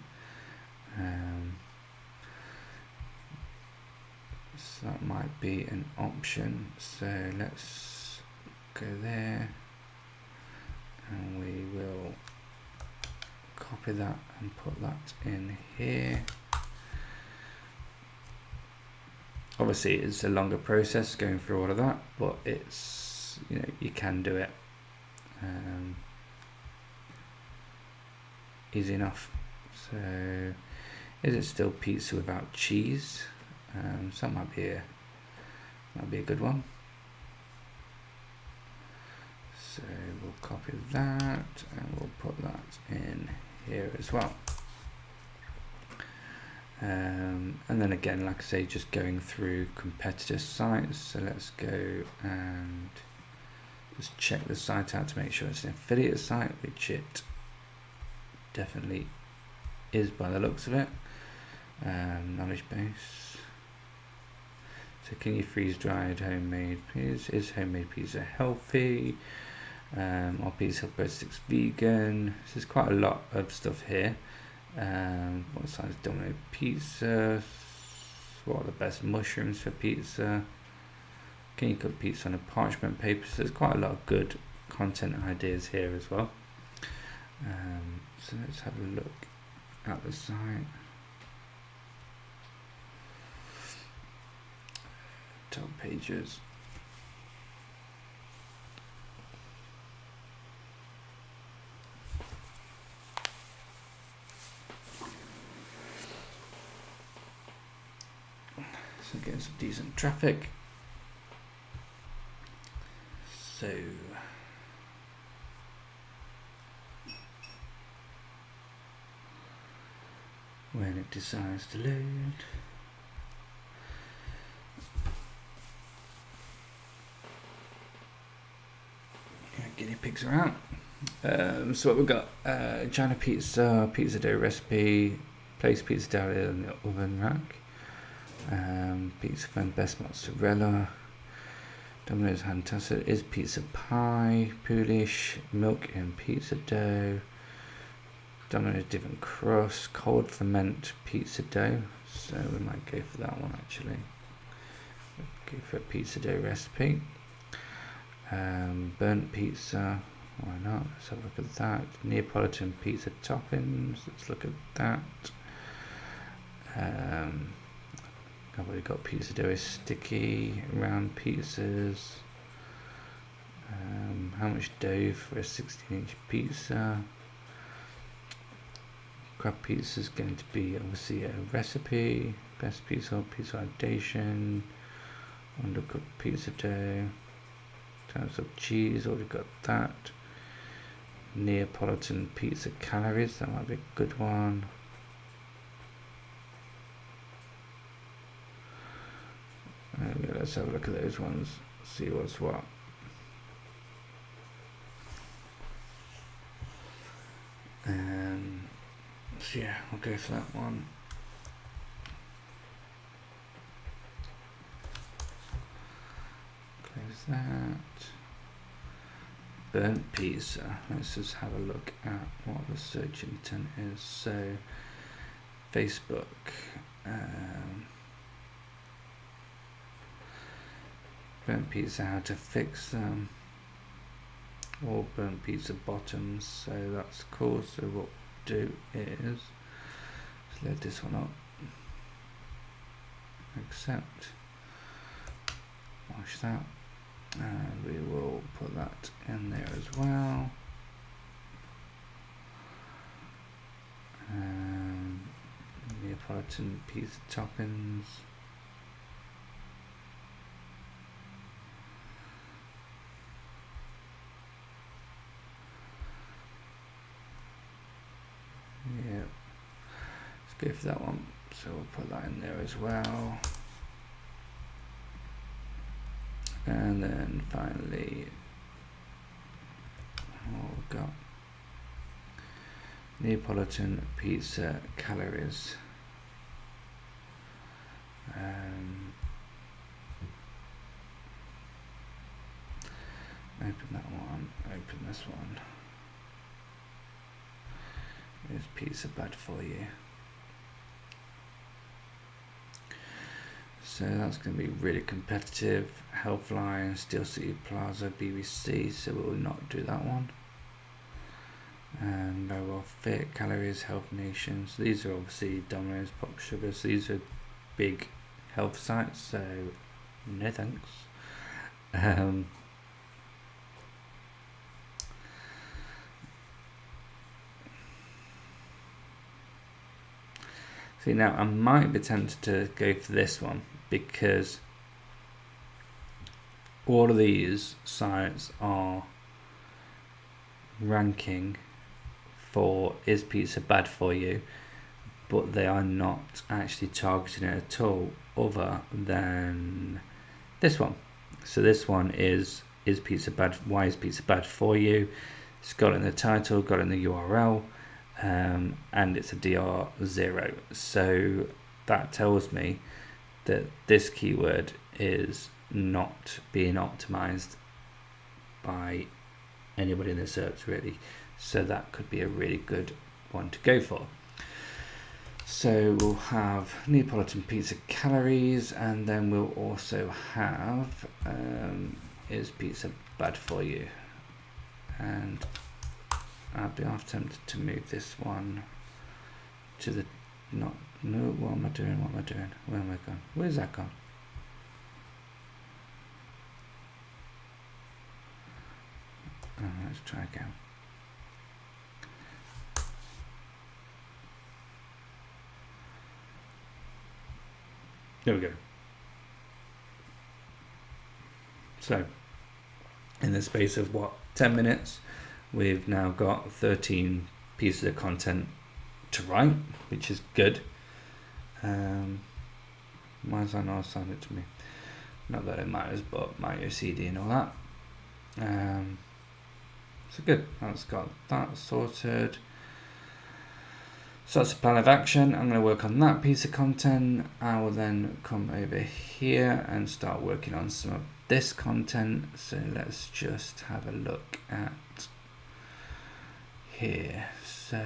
So that might be an option. So let's go there and we will copy that and put that in here. Obviously it's a longer process going through all of that, but it's, you know, you can do it easy enough. So is it still pizza without cheese? So that might be a good one. So we'll copy that and we'll put that in here as well. And then again, like I say, just going through competitor sites. So let's go and just check the site out to make sure it's an affiliate site, which it definitely is by the looks of it. Knowledge base. So can you freeze dried homemade pizza? Is homemade pizza healthy? Or pizza breadsticks vegan? So there's quite a lot of stuff here. What size Domino pizza? What are the best mushrooms for pizza? Can you cook pizza on a parchment paper? So there's quite a lot of good content ideas here as well. So let's have a look at the site. Top pages. So getting some decent traffic. So when it decides to load, guinea pigs are out. So what we've got, China pizza, pizza dough recipe, place pizza dough in the oven rack, pizza fan, best mozzarella, Domino's hand tossed is pizza pie, Polish milk and pizza dough, Domino's different crust, cold ferment pizza dough. So we might go for that one actually. Go for a pizza dough recipe. Burnt pizza, why not? Let's have a look at that. Neapolitan pizza toppings, let's look at that. I've already got pizza dough is sticky, round pizzas. How much dough for a 16-inch pizza? Crab pizza is going to be obviously a recipe. Best pizza, pizza foundation, undercooked pizza dough. Terms of cheese, already got that. Neapolitan pizza calories, that might be a good one. Okay, let's have a look at those ones, see what's what. So yeah, I'll go for that one. Close that. Burnt pizza. Let's just have a look at what the search intent is. So Facebook. Burnt pizza, how to fix them. Or burnt pizza bottoms. So that's cool. So what we'll do is load this one up. Accept. Wash that. And we will put that in there as well. Neapolitan pizza toppings. Yeah, let's go for that one. So we'll put that in there as well. And then finally, we've got Neapolitan pizza calories. Open that one, open this one. Is pizza bad for you? So that's going to be really competitive. Healthline, Steel City Plaza, BBC, so we will not do that one. And Low Well Fit, Calories, Health Nations. These are obviously Domino's, Pop Sugar, so these are big health sites, so no thanks. See, now I might be tempted to go for this one because all of these sites are ranking for is pizza bad for you, but they are not actually targeting it at all other than this one. So this one is pizza bad? Why is pizza bad for you? It's got it in the title, got it in the URL. And it's a DR0, so that tells me that this keyword is not being optimized by anybody in the search really, so that could be a really good one to go for. So we'll have Neapolitan pizza calories, and then we'll also have is pizza bad for you, and I'll be half tempted to move this one to the no, what am I doing? Where am I going? Where's that gone? Let's try again. There we go. So, in the space of 10 minutes, we've now got 13 pieces of content to write, which is good. Why is that not assigned it to me? Not that it matters, but my OCD and all that. So good, that's got that sorted. So that's a plan of action. I'm going to work on that piece of content. I will then come over here and start working on some of this content. So let's just have a look at here. So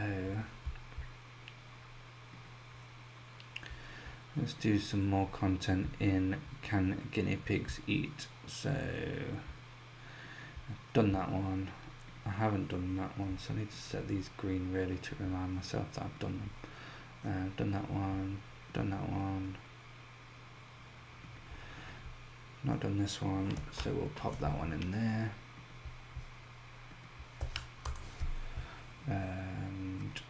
let's do some more content in Can Guinea Pigs Eat? So I've done that one. I haven't done that one, so I need to set these green really to remind myself that I've done them. Done that one, not done this one, so we'll pop that one in there. And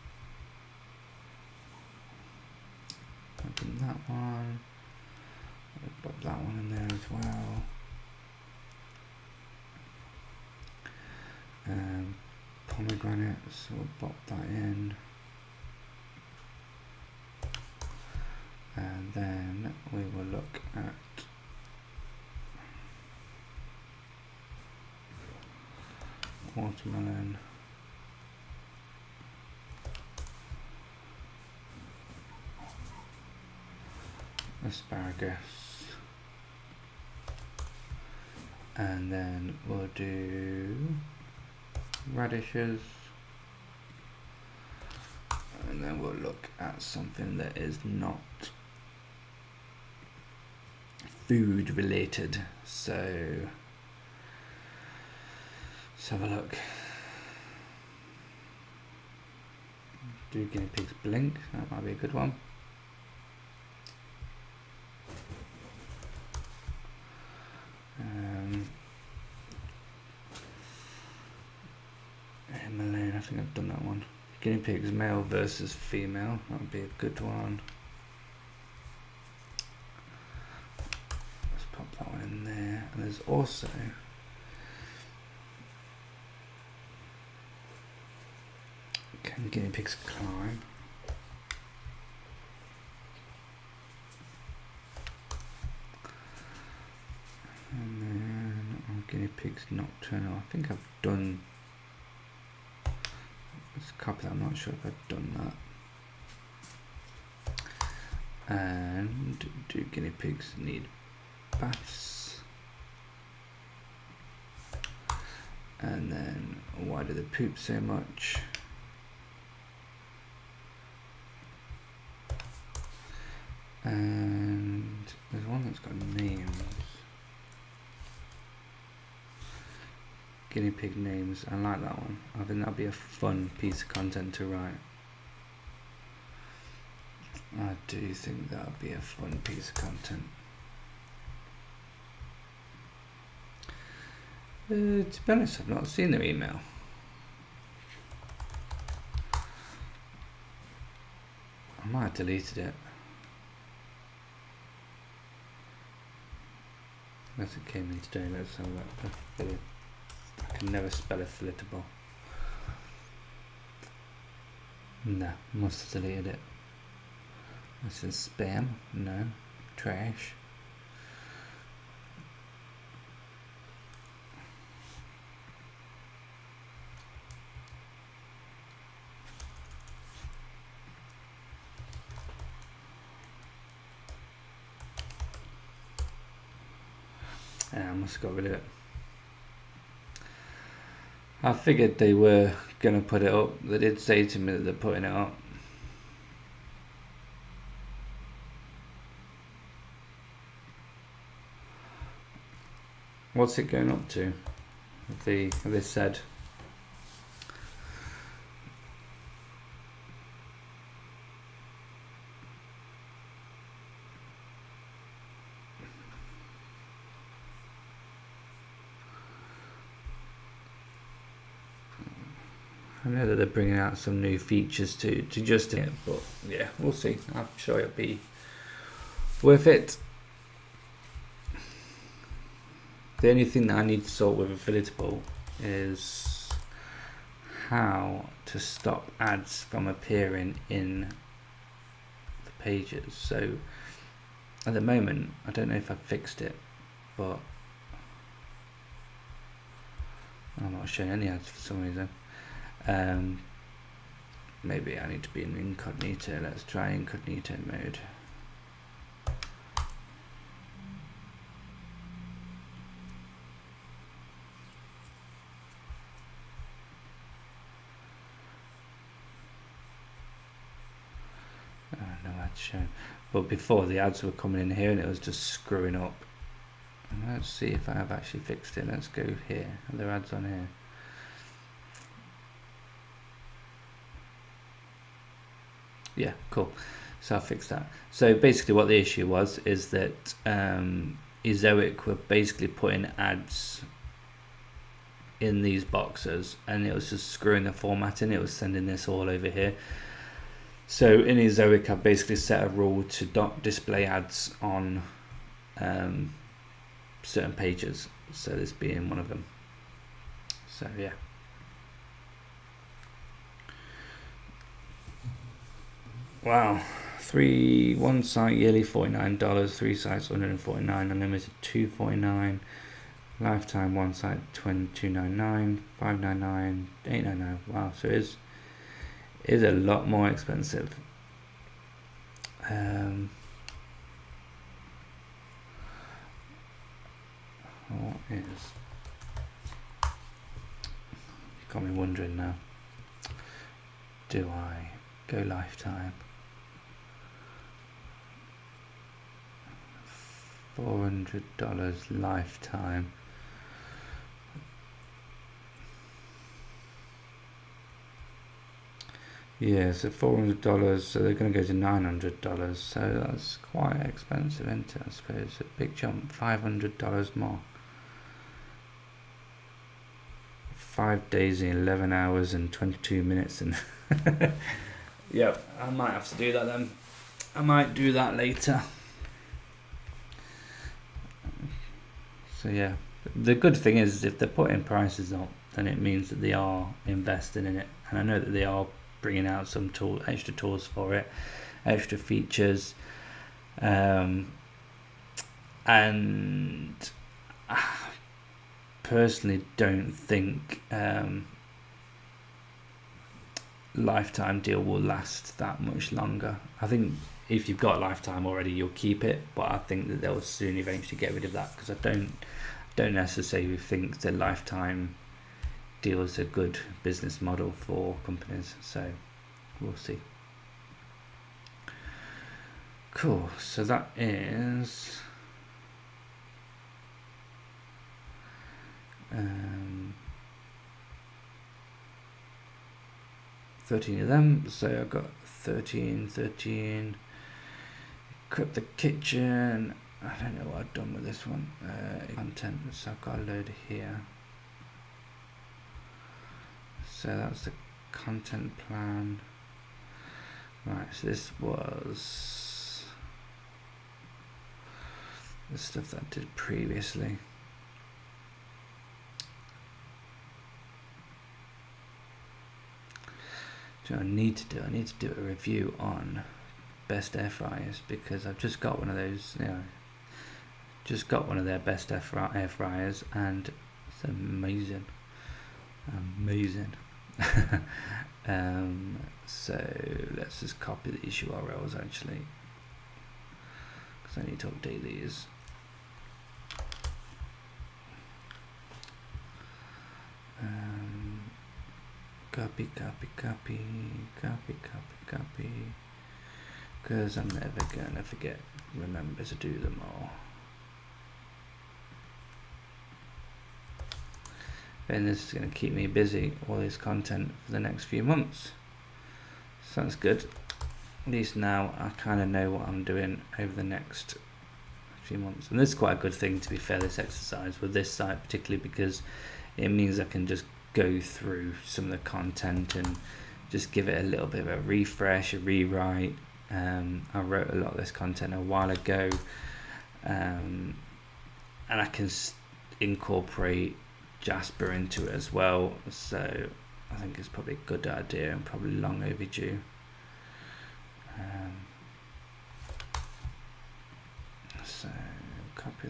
I've done that one. I'll pop that one in there as well. Pomegranate, so we'll pop that in. And then we will look at watermelon. Asparagus, and then we'll do radishes, and then we'll look at something that is not food related. So let's have a look. Do guinea pigs blink? That might be a good one. Himalayan, I think I've done that one. Guinea pigs male versus female. That would be a good one. Let's pop that one in there. And there's also can guinea pigs climb? And then guinea pigs nocturnal. I think I've done. There's a couple. I'm not sure if I've done that. And do guinea pigs need baths? And then why do they poop so much? And there's one that's got names. Guinea pig names. I like that one. I think that'd be a fun piece of content to write. I do think that would be a fun piece of content. To be honest, I've not seen their email. I might have deleted it. Unless it came in today. Let's have that. I can never spell affiliatable. No, must have deleted it. This is spam. No. Trash. I must have got rid of it. I figured they were going to put it up. They did say to me that they're putting it up. What's it going up to? Have they said? I know that they're bringing out some new features to just it, but yeah, we'll see. I'm sure it'll be worth it. The only thing that I need to sort with Affiliatable is how to stop ads from appearing in the pages. So at the moment, I don't know if I've fixed it, but I'm not showing any ads for some reason. Maybe I need to be in incognito. Let's try incognito mode. No ads shown. But before, the ads were coming in here and it was just screwing up. And let's see if I have actually fixed it. Let's go here. Are there ads on here? Yeah, cool. So I fixed that. So basically what the issue was is that Ezoic were basically putting ads in these boxes and it was just screwing the formatting. It was sending this all over here. So in Ezoic, I've basically set a rule to not display ads on certain pages. So this being one of them. So yeah. Wow, one site yearly $49, 3 sites $149, unlimited $249, lifetime one site $22.99, $5.99, $8.99. Wow, so it is a lot more expensive. What is? Got me wondering now. Do I go lifetime? $400 lifetime. Yeah, so $400, so they're going to go to $900, so that's quite expensive, isn't it? I suppose a big jump, $500 more. 5 days and 11 hours and 22 minutes, and yep, I might have to do that then. I might do that later. So yeah, the good thing is if they're putting prices up, then it means that they are investing in it, and I know that they are bringing out some extra tools for it, extra features, and I personally don't think lifetime deal will last that much longer. I think if you've got lifetime already, you'll keep it, but I think that they'll soon eventually get rid of that, because I don't necessarily think the lifetime deal is a good business model for companies, so we'll see. Cool, so that is 13 of them, so I've got 13, equip the kitchen. I don't know what I've done with this one. Content, so I've got a load here. So that's the content plan. Right, so this was the stuff that I did previously. So I need to do a review on best air fryers, because I've just got one of those, just got one of their best air fryers, and it's amazing. So let's just copy these URLs actually, because I need to update these. Copy, because I'm never gonna remember to do them all. And this is going to keep me busy, all this content for the next few months. So that's good. At least now I kind of know what I'm doing over the next few months. And this is quite a good thing, to be fair, this exercise with this site, particularly because it means I can just go through some of the content and just give it a little bit of a refresh, a rewrite. I wrote a lot of this content a while ago, and I can incorporate Jasper into it as well, so I think it's probably a good idea and probably long overdue. So copy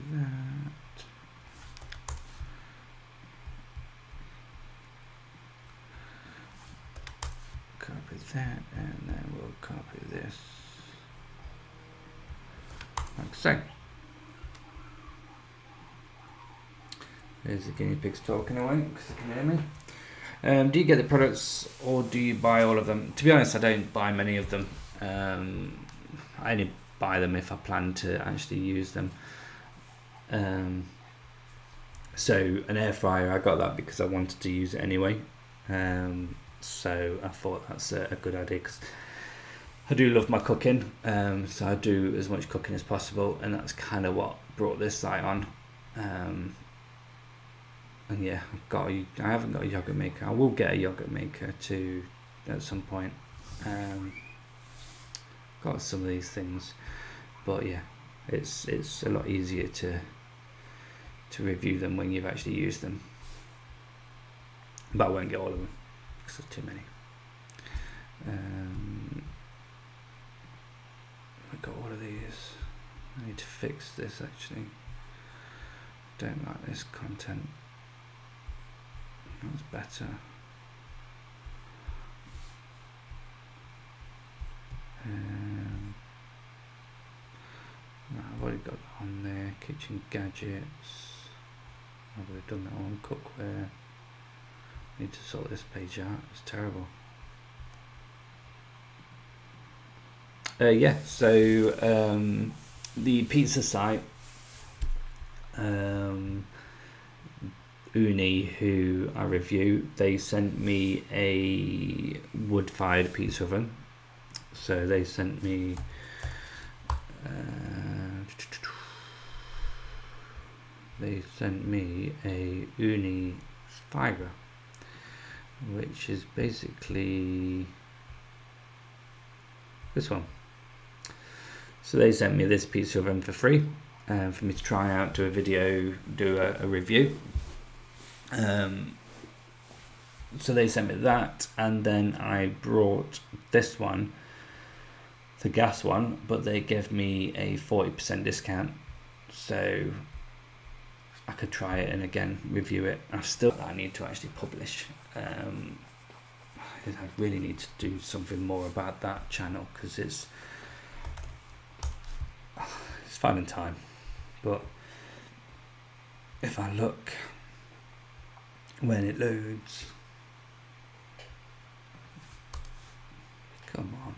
that, and then we'll copy this like so. There's the guinea pigs talking away, because they can hear me. Do you get the products, or do you buy all of them? To be honest, I don't buy many of them. I only buy them if I plan to actually use them. So an air fryer, I got that because I wanted to use it anyway. So I thought that's a good idea, because I do love my cooking. So I do as much cooking as possible, and that's kind of what brought this site on. And yeah, I haven't got a yogurt maker. I will get a yogurt maker too at some point. Got some of these things, but yeah, it's a lot easier to review them when you've actually used them. But I won't get all of them because there's too many. I got all of these. I need to fix this actually. Don't like this content. That's better. I've already got that on there. Kitchen gadgets. I've already done that on cookware. Need to sort this page out. It's terrible. Yeah. So the pizza site. Uni, who I review, they sent me a wood-fired pizza oven. So they sent me a Uni Spira, which is basically this one. So they sent me this pizza oven for free for me to try out, do a video, do a review. So they sent me that, and then I brought this one, the gas one, but they gave me a 40% discount, so I could try it and again review it. I need to actually publish. I really need to do something more about that channel, because it's finding time. But if I look when it loads, come on,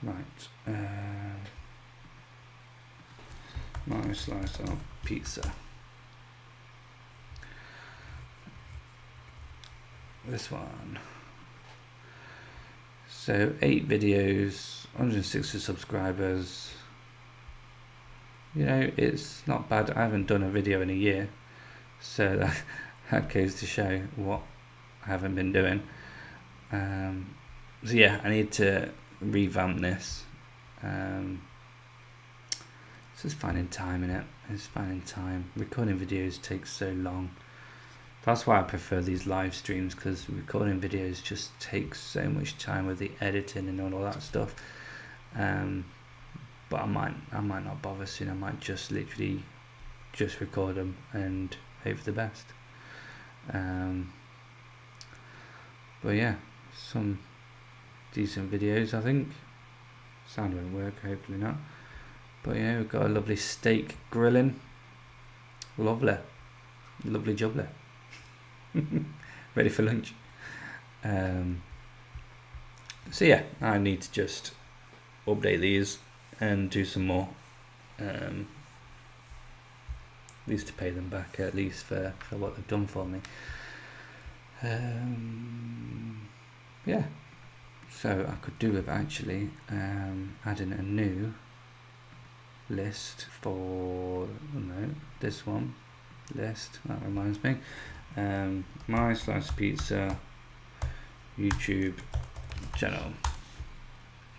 right, my slice of pizza, this one. So 8 videos, 160 subscribers. You know, it's not bad. I haven't done a video in a year, so that goes to show what I haven't been doing. So yeah, I need to revamp this. It's just finding time in it. It's finding time. Recording videos takes so long. That's why I prefer these live streams, because recording videos just takes so much time with the editing and all that stuff. But I might not bother soon. I might just literally just record them and hope for the best. But yeah, some decent videos, I think. Sound won't work, hopefully not. But yeah, we've got a lovely steak grilling. Lovely jubbly. Ready for lunch. So yeah, I need to just update these and do some more, at least to pay them back, at least for what they've done for me. Yeah, so I could do with actually adding a new list for this one list. That reminds me, my slice pizza YouTube channel,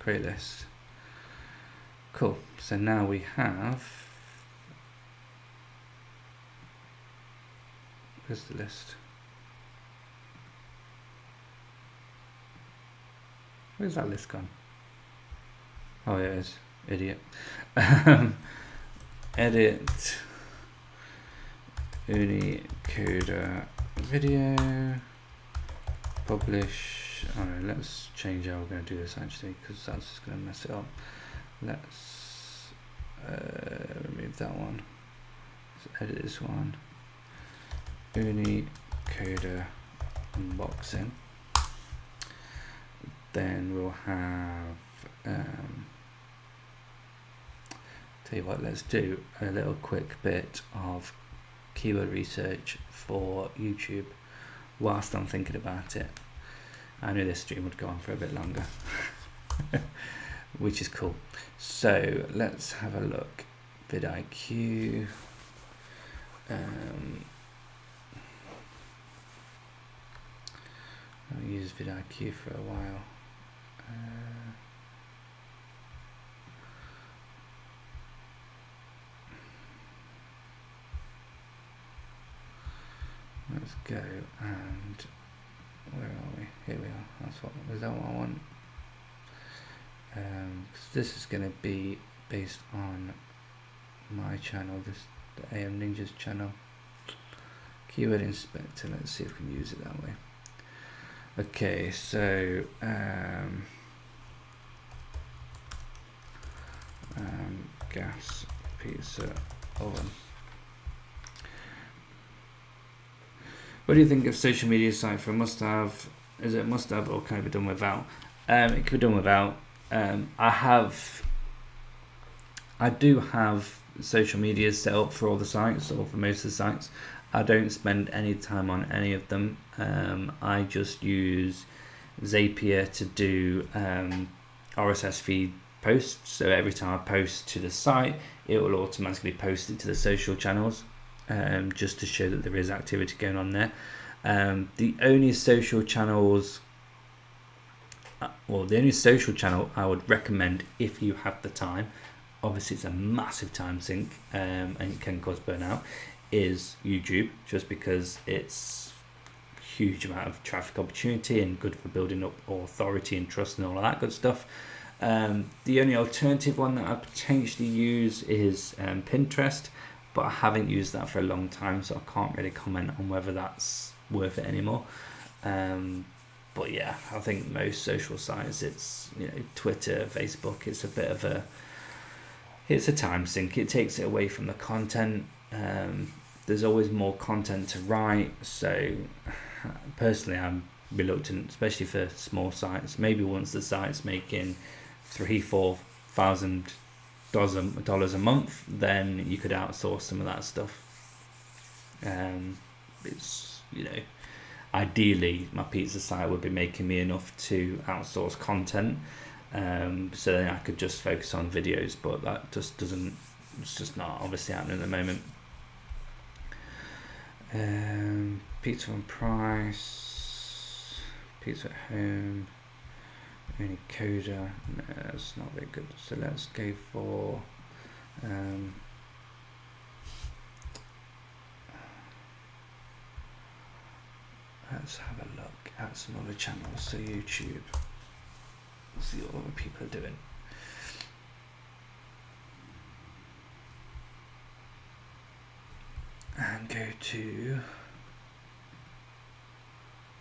create list. Cool. So now we have, where's the list? Where's that list gone? Oh, yeah, it is. Idiot. Edit Unicoder video, publish. Alright, let's change how we're going to do this actually, because that's just going to mess it up. Let's remove that one. Let's edit this one. Unicoder unboxing. Then we'll have tell you what, let's do a little quick bit of keyword research for YouTube whilst I'm thinking about it. I knew this stream would go on for a bit longer. Which is cool. So let's have a look. vidIQ. I've used vidIQ for a while. Let's go, and where are we? Here we are. Is that what I want? Because this is going to be based on my channel, the AM Ninjas channel. Keyword inspector. Let's see if we can use it that way. Okay, so gas pizza oven. What do you think of social media site for a must-have? Is it a must-have, or can it be done without? It can be done without. I do have social media set up for all the sites, or for most of the sites. I don't spend any time on any of them. I just use Zapier to do RSS feed posts. So every time I post to the site, it will automatically post it to the social channels, just to show that there is activity going on there. The only social channel I would recommend if you have the time, obviously it's a massive time sink, and it can cause burnout, is YouTube, just because it's a huge amount of traffic opportunity and good for building up authority and trust and all of that good stuff. The only alternative one that I potentially use is Pinterest, but I haven't used that for a long time, so I can't really comment on whether that's worth it anymore. But yeah, I think most social sites, it's, you know, Twitter, Facebook, it's a bit of it's a time sink. It takes it away from the content. There's always more content to write, so personally I'm reluctant, especially for small sites. Maybe once the site's making $3,000-4,000 a month, then you could outsource some of that stuff. It's, you know, ideally my pizza site would be making me enough to outsource content, so then I could just focus on videos, but that just doesn't, it's just not obviously happening at the moment. Pizza on price, pizza at home, only Coda, no, that's not very good, so let's go for let's have a look at some other channels. So YouTube, see what other people are doing. And go to,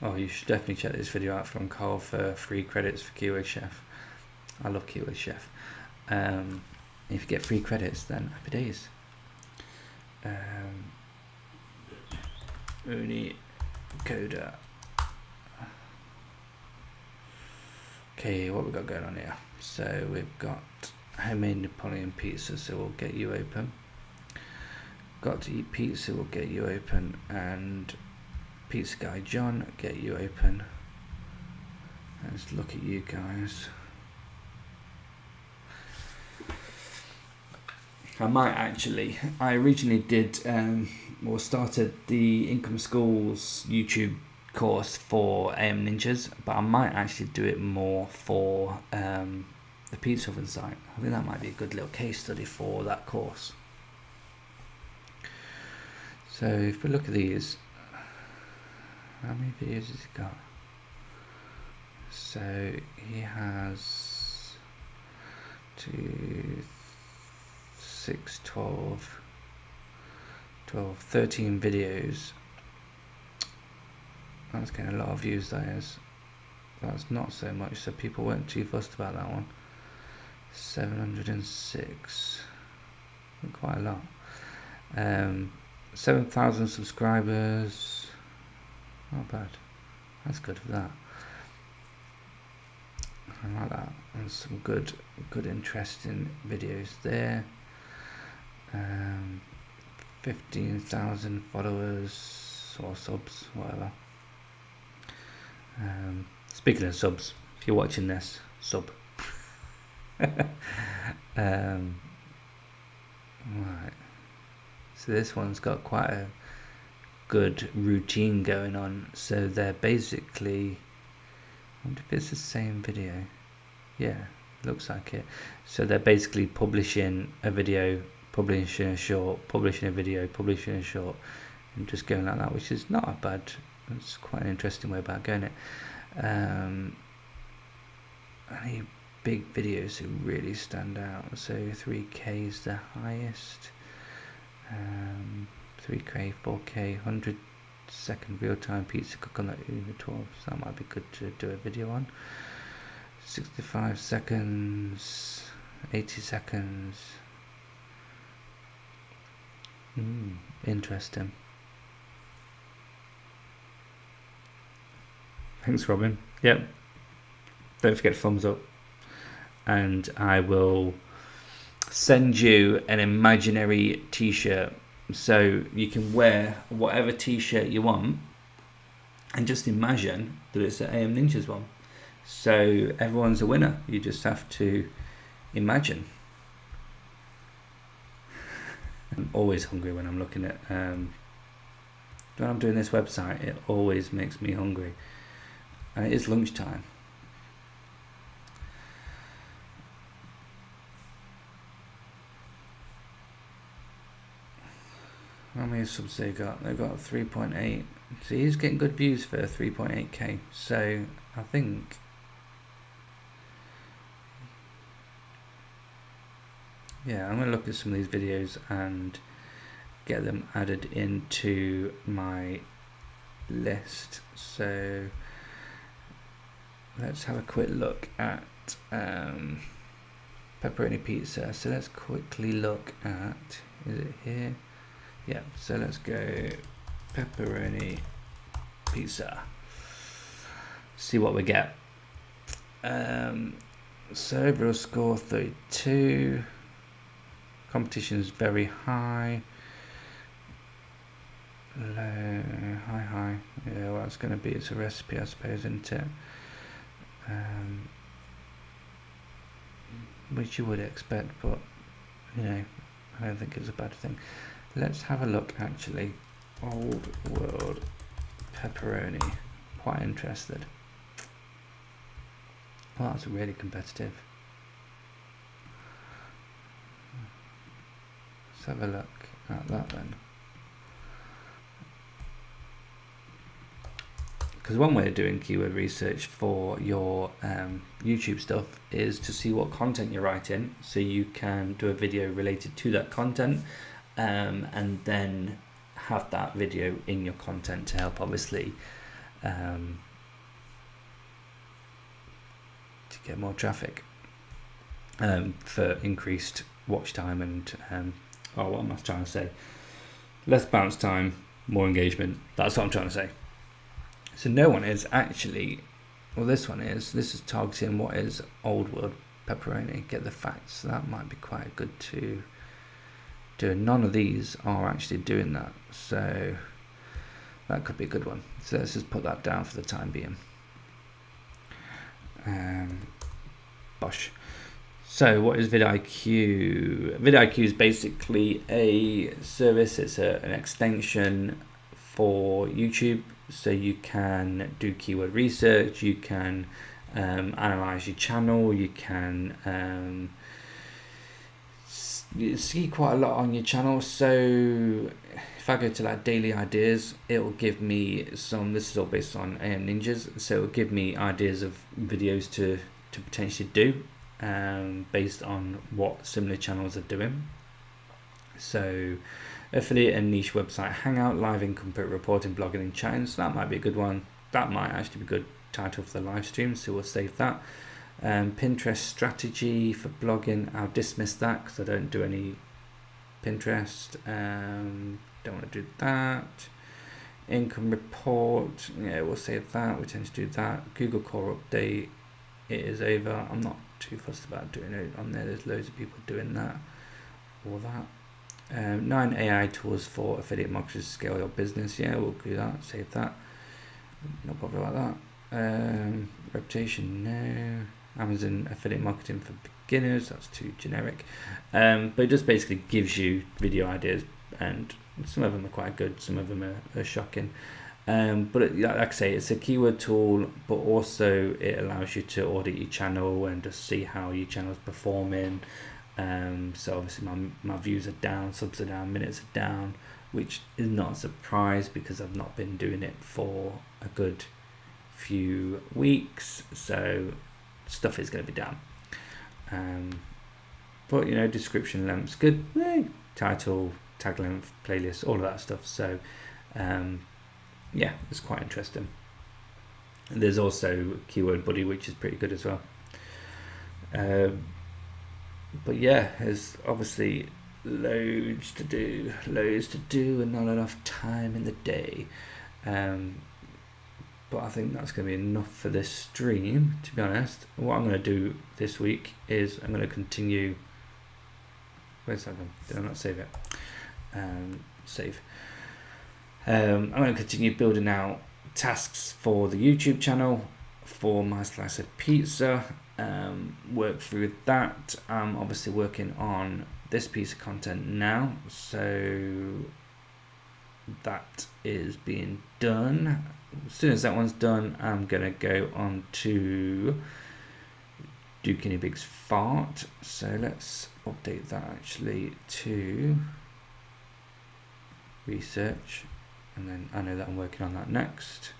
oh, you should definitely check this video out from Carl for free credits for Keyword Chef. I love Keyword Chef. If you get free credits, then happy days. Only Coda. Okay, what we got going on here? So we've got homemade Napoleon pizza, so we'll get you open. Got to eat pizza, will get you open, and Pizza Guy John, get you open. Let's look at you guys. I originally did started the Income Schools YouTube course for AM Ninjas, but I might actually do it more for the pizza oven site. I think that might be a good little case study for that course. So if we look at these, how many videos has he got? So he has 2, 6, 12, 13 videos. That's getting a lot of views, that is. That's not so much, so people weren't too fussed about that one. 706, quite a lot. 7,000 subscribers, not bad. That's good for that. I like that. And some good interesting videos there. 15,000 followers or subs, whatever. Speaking of subs, if you're watching this, sub. Right. So this one's got quite a good routine going on. So they're basically, I wonder if it's the same video. Yeah, looks like it. So they're basically publishing a video, publishing a short, publishing a video, publishing a short, and just going like that, which is not a bad, it's quite an interesting way about going it. Any big videos that really stand out? So 3K is the highest. 3K, 4K, 100-second real-time pizza cook on the Uber 12, so that might be good to do a video on. 65 seconds, 80 seconds. Interesting. Thanks, Robin. Yep. Don't forget to thumbs up, and I will send you an imaginary t-shirt So you can wear whatever t-shirt you want and just imagine that it's an AM Ninjas one. So everyone's a winner. You just have to imagine. I'm always hungry when I'm looking at when I'm doing this website. It always makes me hungry, and it is lunchtime. How many subs they got? They've got 3.8. So he's getting good views for 3.8k. So I think yeah, I'm going to look at some of these videos and get them added into my list. So let's have a quick look at pepperoni pizza. So let's quickly look at, is it here? Yeah, so let's go pepperoni pizza. See what we get. So overall score 32. Competition is very high. Low, high. Yeah, well, it's going to be, it's a recipe, I suppose, isn't it? Which you would expect, but you know, I don't think it's a bad thing. Let's have a look, actually. Old world pepperoni. Quite interested. Well, that's really competitive. Let's have a look at that then. Because one way of doing keyword research for your YouTube stuff is to see what content you're writing, so you can do a video related to that content, and then have that video in your content to help, obviously, to get more traffic, for increased watch time and what am I trying to say? Less bounce time, more engagement. That's what I'm trying to say. So no one is actually, well, this is targeting what is old world pepperoni. Get the facts. So that might be quite good to do. None of these are actually doing that, so that could be a good one. So let's just put that down for the time being. Bosh. So what is vidIQ? vidIQ is basically a service. It's an extension for YouTube, so you can do keyword research, you can analyze your channel, you can see quite a lot on your channel. So if I go to like daily ideas, it will give me some, this is all based on AM Ninjas, so it will give me ideas of videos to potentially do, based on what similar channels are doing. So affiliate and niche website hangout, live income reporting, blogging and chatting. So that might be a good one. That might actually be a good title for the live stream, so we'll save that. Pinterest strategy for blogging, I'll dismiss that because I don't do any Pinterest. Don't want to do that. Income report, yeah, we'll save that. We tend to do that. Google core update, it is over. I'm not too fussed about doing it on there. There's loads of people doing that or that. 9 AI tools for affiliate marketers to scale your business. Yeah, we'll do that. Save that. No bother about that. Reputation, no. Amazon affiliate marketing for beginners. That's too generic. But it just basically gives you video ideas, and some of them are quite good. Some of them are shocking. But like I say, it's a keyword tool, but also it allows you to audit your channel and just see how your channel's performing. So obviously my views are down, subs are down, minutes are down, which is not a surprise because I've not been doing it for a good few weeks, so stuff is going to be down. But you know, description length's good, title, tag length, playlist, all of that stuff. So yeah, it's quite interesting. And there's also Keyword Buddy, which is pretty good as well. But yeah, there's obviously loads to do, and not enough time in the day. But I think that's going to be enough for this stream, to be honest. What I'm going to do this week is I'm going to continue. Wait a second, did I not save it? save. I'm going to continue building out tasks for the YouTube channel for my slice of pizza. Work through that. I'm obviously working on this piece of content now, so that is being done. As soon as that one's done, I'm gonna go on to do Guinea Pig's fart. So let's update that actually to research, and then I know that I'm working on that next.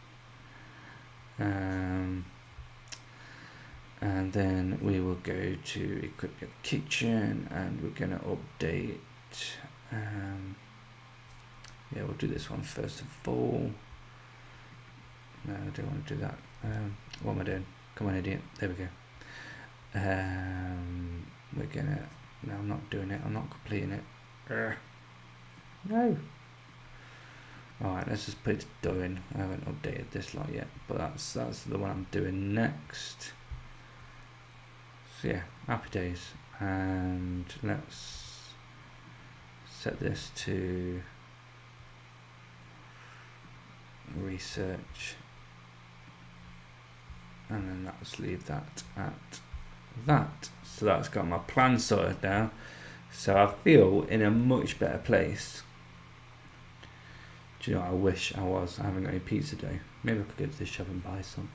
And then we will go to equip your kitchen, and we're gonna update. Yeah, we'll do this one first of all. No, I don't want to do that. What am I doing? Come on, idiot. There we go. We're gonna. No, I'm not doing it. I'm not completing it. No. Alright, let's just put it to doing. I haven't updated this lot yet, but that's the one I'm doing next. So yeah, happy days. And let's set this to research, and then let's leave that at that. So that's got my plan sorted now, so I feel in a much better place. Do you know what I wish I was? I haven't got any pizza dough. Maybe I could go to the shop and buy some.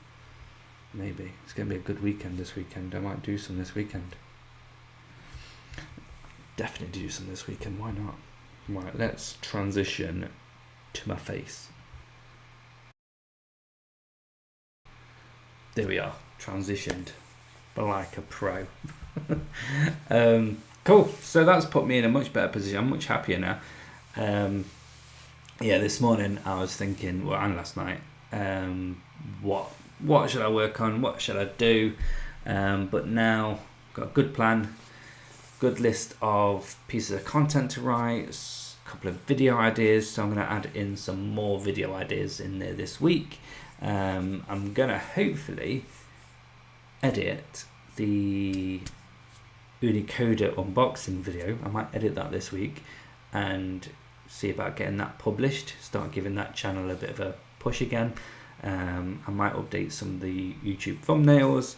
Maybe it's going to be a good weekend this weekend. I might do some this weekend. Definitely do some this weekend. Why not? Right, let's transition to my face. There we are, transitioned, but like a pro. Cool. So that's put me in a much better position. I'm much happier now. Yeah, this morning I was thinking, well, and last night, what should I work on? What should I do? But now I've got a good plan, good list of pieces of content to write, a couple of video ideas. So I'm going to add in some more video ideas in there this week. I'm going to hopefully edit the Unicoder unboxing video. I might edit that this week and see about getting that published, start giving that channel a bit of a push again. I might update some of the YouTube thumbnails.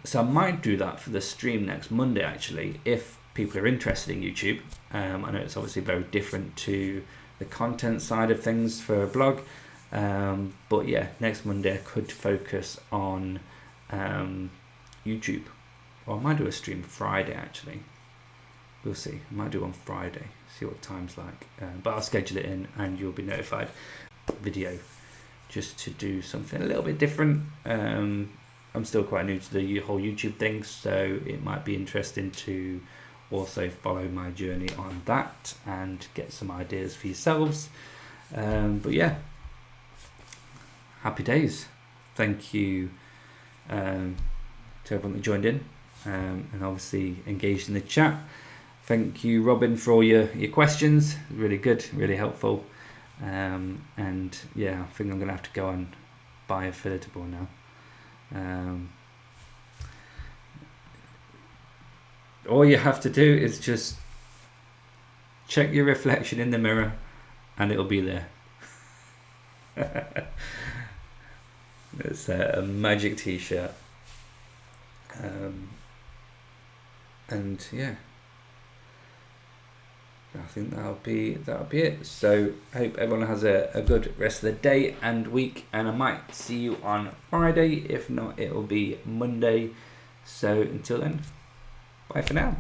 So I might do that for the stream next Monday actually, if people are interested in YouTube. I know it's obviously very different to the content side of things for a blog. But yeah, next Monday I could focus on YouTube, or I might do a stream Friday actually. We'll see. I might do on Friday, see what time's like, but I'll schedule it in and you'll be notified. Video just to do something a little bit different. I'm still quite new to the whole YouTube thing, so it might be interesting to also follow my journey on that and get some ideas for yourselves. But yeah, happy days. Thank you to everyone that joined in and obviously engaged in the chat. Thank you, Robin, for all your questions. Really good, really helpful. And yeah, I think I'm going to have to go and buy a fillable now. All you have to do is just check your reflection in the mirror and it'll be there. It's a magic t-shirt. And yeah, I think that'll be it. So I hope everyone has a good rest of the day and week, and I might see you on Friday. If not, it'll be Monday. So until then, bye for now.